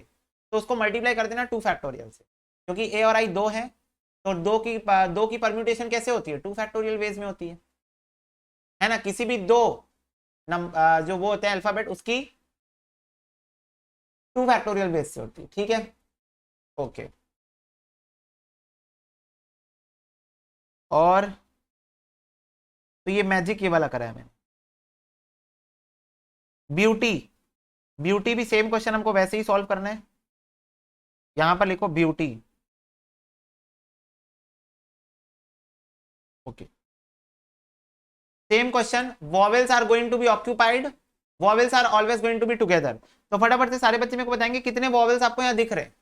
तो उसको मल्टीप्लाई कर देना 2 फैक्टोरियल से, क्योंकि ए और आई 2 है, तो दो की परम्यूटेशन कैसे होती है, 2 फैक्टोरियल वेज में होती है ना। किसी भी दो जो वो होते हैं अल्फाबेट, उसकी 2 फैक्टोरियल बेस से होती है। ठीक है, ओके। और तो ये मैजिक ये वाला करा है मैंने। ब्यूटी, ब्यूटी भी सेम क्वेश्चन हमको वैसे ही सॉल्व करना है, यहां पर लिखो beauty. Okay, same question, vowels are going to be occupied, vowels are always going to be together. तो फटाफट से सारे बच्चे मेरे को बताएंगे कितने वॉवेल्स आपको यहां दिख रहे हैं,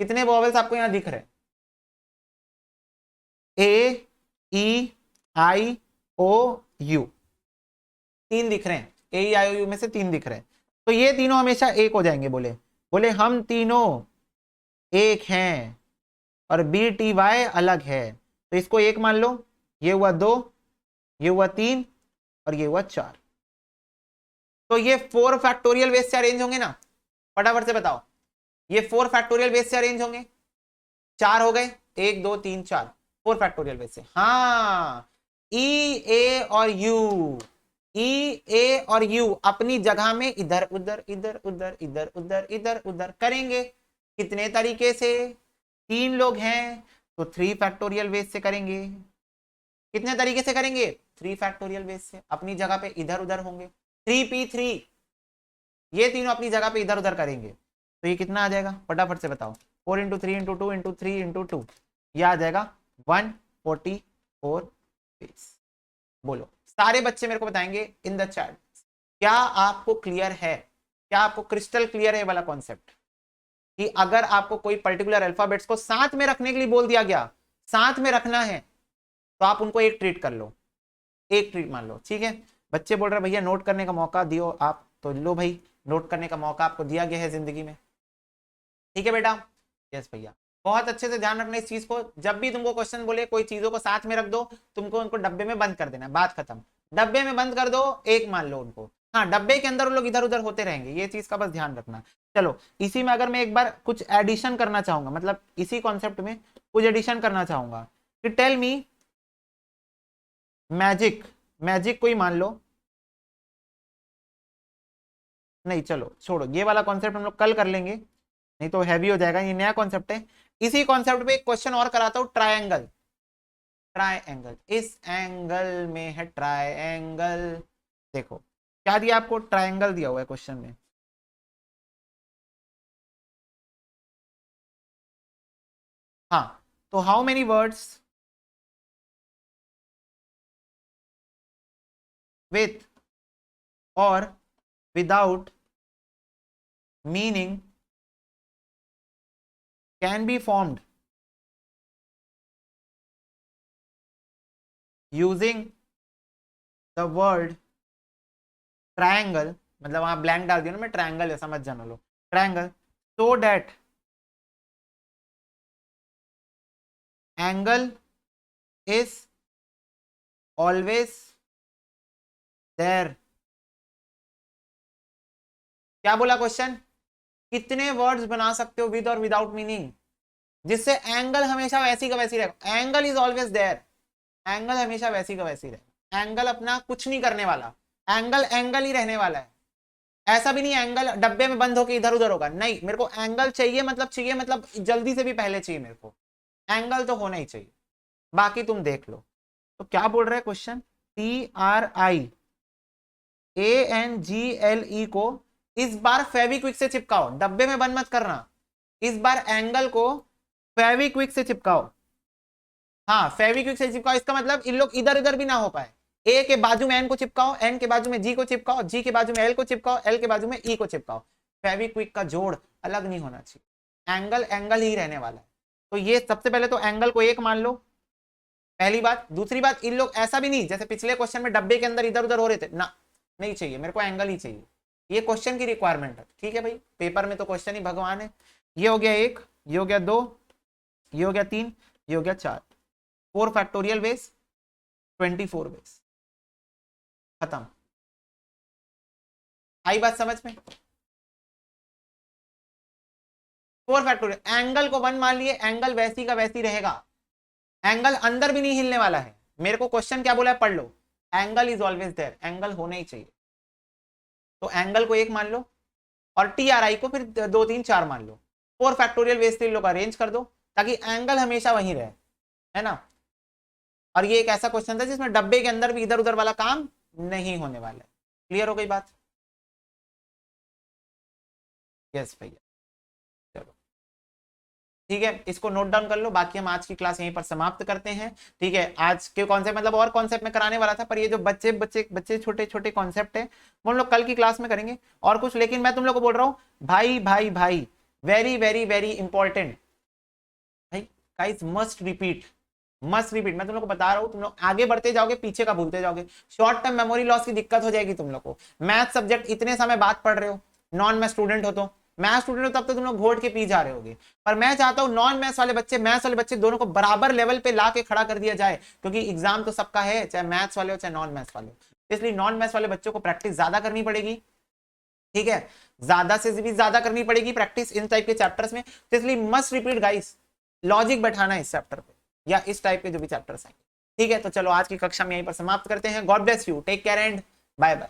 कितने वॉवेल्स आपको यहां दिख रहे हैं। ए, ई, आई, ओ, यू, 3 दिख रहे हैं, ए, ई, आई, ओ, यू में से 3 दिख रहे हैं, तो ये तीनों हमेशा एक हो जाएंगे। बोले बोले हम तीनों एक हैं और बी टी वाई अलग है, तो इसको एक मान लो, ये हुआ 2, ये हुआ 3 और ये हुआ 4। तो ये 4 फैक्टोरियल बेस से अरेंज होंगे ना, फटाफट से बताओ, ये 4 फैक्टोरियल बेस से अरेंज होंगे, 4 हो गए, 1 2 3 4, 4 फैक्टोरियल बेस से। हाँ, ई, ए और यू, ई, ए और यू अपनी जगह में इधर उधर इधर उधर इधर उधर इधर उधर करेंगे। कितने तरीके से, 3 लोग हैं तो 3 फैक्टोरियल बेस से करेंगे। कितने तरीके से करेंगे, 3 फैक्टोरियल बेस से, अपनी जगह पे इधर उधर होंगे, 3p3, ये तीनों अपनी जगह पे इधर उधर करेंगे। तो ये कितना आ जाएगा, फटाफट से बताओ, 4 इंटू 3 इंटू 2 इंटू 3 इंटू 2, यह आ जाएगा 144 बेस। बोलो सारे बच्चे मेरे को बताएंगे इन द चैट, क्या आपको क्लियर है, क्या आपको क्रिस्टल क्लियर है वाला कॉन्सेप्ट, कि अगर आपको कोई पर्टिकुलर अल्फाबेट्स को साथ में रखने के लिए बोल दिया गया, साथ में रखना है, तो आप उनको एक ट्रीट कर लो, एक ट्रीट मान लो। ठीक है, बच्चे बोल रहे भैया नोट करने का मौका दियो आप, तो लो भाई, नोट करने का मौका आपको दिया गया है जिंदगी में। ठीक है बेटा, यस भैया, बहुत अच्छे से ध्यान रखना इस चीज को, जब भी तुमको क्वेश्चन बोले कोई चीजों को साथ में रख दो, तुमको उनको डब्बे में बंद कर देना, बात खत्म, डब्बे में बंद कर दो, एक मान लो उनको। हाँ, डब्बे के अंदर वो लोग इधर उधर होते रहेंगे, ये चीज का बस ध्यान रखना। चलो, इसी में अगर मैं एक बार कुछ एडिशन करना चाहूंगा, मतलब इसी कॉन्सेप्ट में कुछ एडिशन करना चाहूंगा, कि टेल मी मैजिक, मैजिक कोई मान लो, नहीं चलो छोड़ो, ये वाला कॉन्सेप्ट हम लोग कल कर लेंगे, नहीं तो हैवी हो जाएगा, ये नया कॉन्सेप्ट है। इसी कॉन्सेप्ट पे एक क्वेश्चन और कराता हूं, ट्रायंगल, ट्रायंगल, इस एंगल में है ट्रायंगल। देखो क्या दिया आपको, ट्रायंगल दिया हुआ है क्वेश्चन में। हाँ, तो हाउ मेनी वर्ड्स विथ और without meaning can be formed using the word triangle, मतलब वहां ब्लैंक डाल दिया ना मैं, ट्रायंगल है समझ जाना लो, triangle, so that angle is always there. क्या बोला क्वेश्चन, कितने वर्ड्स बना सकते हो विद और विदाउट मीनिंग, जिससे एंगल हमेशा वैसी का वैसी रहेगा, angle is always there, angle हमेशा वैसी का वैसी रहेगा, एंगल अपना कुछ नहीं करने वाला, एंगल एंगल ही रहने वाला है। ऐसा भी नहीं एंगल डब्बे में बंद होकर इधर उधर होगा, नहीं, मेरे को एंगल चाहिए मतलब जल्दी से भी पहले चाहिए, मेरे को एंगल तो होना ही चाहिए, बाकी तुम देख लो। तो क्या बोल रहे हैं क्वेश्चन, TRIANGLE को इस बार फेविक्विक से चिपकाओ, डब्बे में बंद मत करना, इस बार एंगल को फेविक्विक से चिपकाओ, हाँ फेविक्विक से चिपकाओ, इसका मतलब इन लोग इधर उधर भी ना हो पाए। ए के बाजू में एन को चिपकाओ, एन के बाजू में जी को चिपकाओ, जी के बाजू में एल को चिपकाओ, एल के बाजू में ई को चिपकाओ। फेविक्विक का जोड़ अलग नहीं होना चाहिए, एंगल एंगल ही रहने वाला है। तो ये सबसे पहले तो एंगल को एक मान लो, पहली बात। दूसरी बात, इन लोग ऐसा भी नहीं जैसे पिछले क्वेश्चन में डब्बे के अंदर इधर उधर हो रहे थे ना, नहीं चाहिए मेरे को, एंगल ही चाहिए। ये क्वेश्चन की रिक्वायरमेंट है, ठीक है भाई, पेपर में तो क्वेश्चन ही भगवान है। ये हो गया एक, ये हो गया दो, ये हो गया तीन, ये हो गया चार। 4 फैक्टोरियल बेस 24 बेस, खत्म। आई बात समझ में? 4 फैक्टोरियल, एंगल को 1 मान लिए, एंगल वैसी का वैसी रहेगा, एंगल अंदर भी नहीं हिलने वाला है। मेरे को क्वेश्चन क्या बोला है पढ़ लो, angle is always there, angle होना ही चाहिए। तो एंगल को 1 मान लो और टी आर आई को फिर 2 3 4 मान लो। 4 फैक्टोरियल बेस से इन लोग अरेंज कर दो ताकि एंगल हमेशा वहीं रहे, है ना। और ये एक ऐसा क्वेश्चन था जिसमें डब्बे के अंदर भी इधर उधर वाला काम नहीं होने वाला है। क्लियर हो गई बात? यस भैया, चलो ठीक है, इसको नोट डाउन कर लो। बाकी हम आज की क्लास यहीं पर समाप्त करते हैं, ठीक है। आज के कॉन्सेप्ट मतलब और कॉन्सेप्ट में कराने वाला था, पर ये जो बच्चे बच्चे बच्चे छोटे छोटे कॉन्सेप्ट है वो हम लोग कल की क्लास में करेंगे और कुछ। लेकिन मैं तुम लोग को बोल रहा हूँ भाई भाई भाई, वेरी वेरी वेरी इंपॉर्टेंट भाई, guys must repeat, must repeat. मैं तुम लोग को बता रहा हूँ, तुम लोग आगे बढ़ते जाओगे पीछे का भूलते जाओगे, शॉर्ट टर्म मेमोरी लॉस की दिक्कत हो जाएगी तुम लोग को। मैथ सब्जेक्ट इतने समय बाद पढ़ रहे हो, नॉन मैथ स्टूडेंट हो तो, मैथ स्टूडेंट हो तब तो तुम लोग घोट के पी जा रहे होगे। पर मैं चाहता हूँ नॉन मैथ्स वाले बच्चे मैथ्स वाले बच्चे दोनों को बराबर लेवल पे ला के खड़ा कर दिया जाए, क्योंकि एग्जाम तो सबका है, चाहे मैथ्स वाले हो चाहे नॉन मैथ्स वाले हो। इसलिए नॉन मैथ्स वाले बच्चों को प्रैक्टिस ज्यादा करनी पड़ेगी, ठीक है, ज्यादा से भी ज्यादा करनी पड़ेगी प्रैक्टिस इन टाइप के चैप्टर्स में। तो इसलिए मस्ट रिपीट गाइस, लॉजिक बैठाना है इस चैप्टर पे या इस टाइप के जो भी चैप्टर्स हैं, ठीक है। तो चलो आज की कक्षा में यहीं पर समाप्त करते हैं। God bless you, take care and bye bye.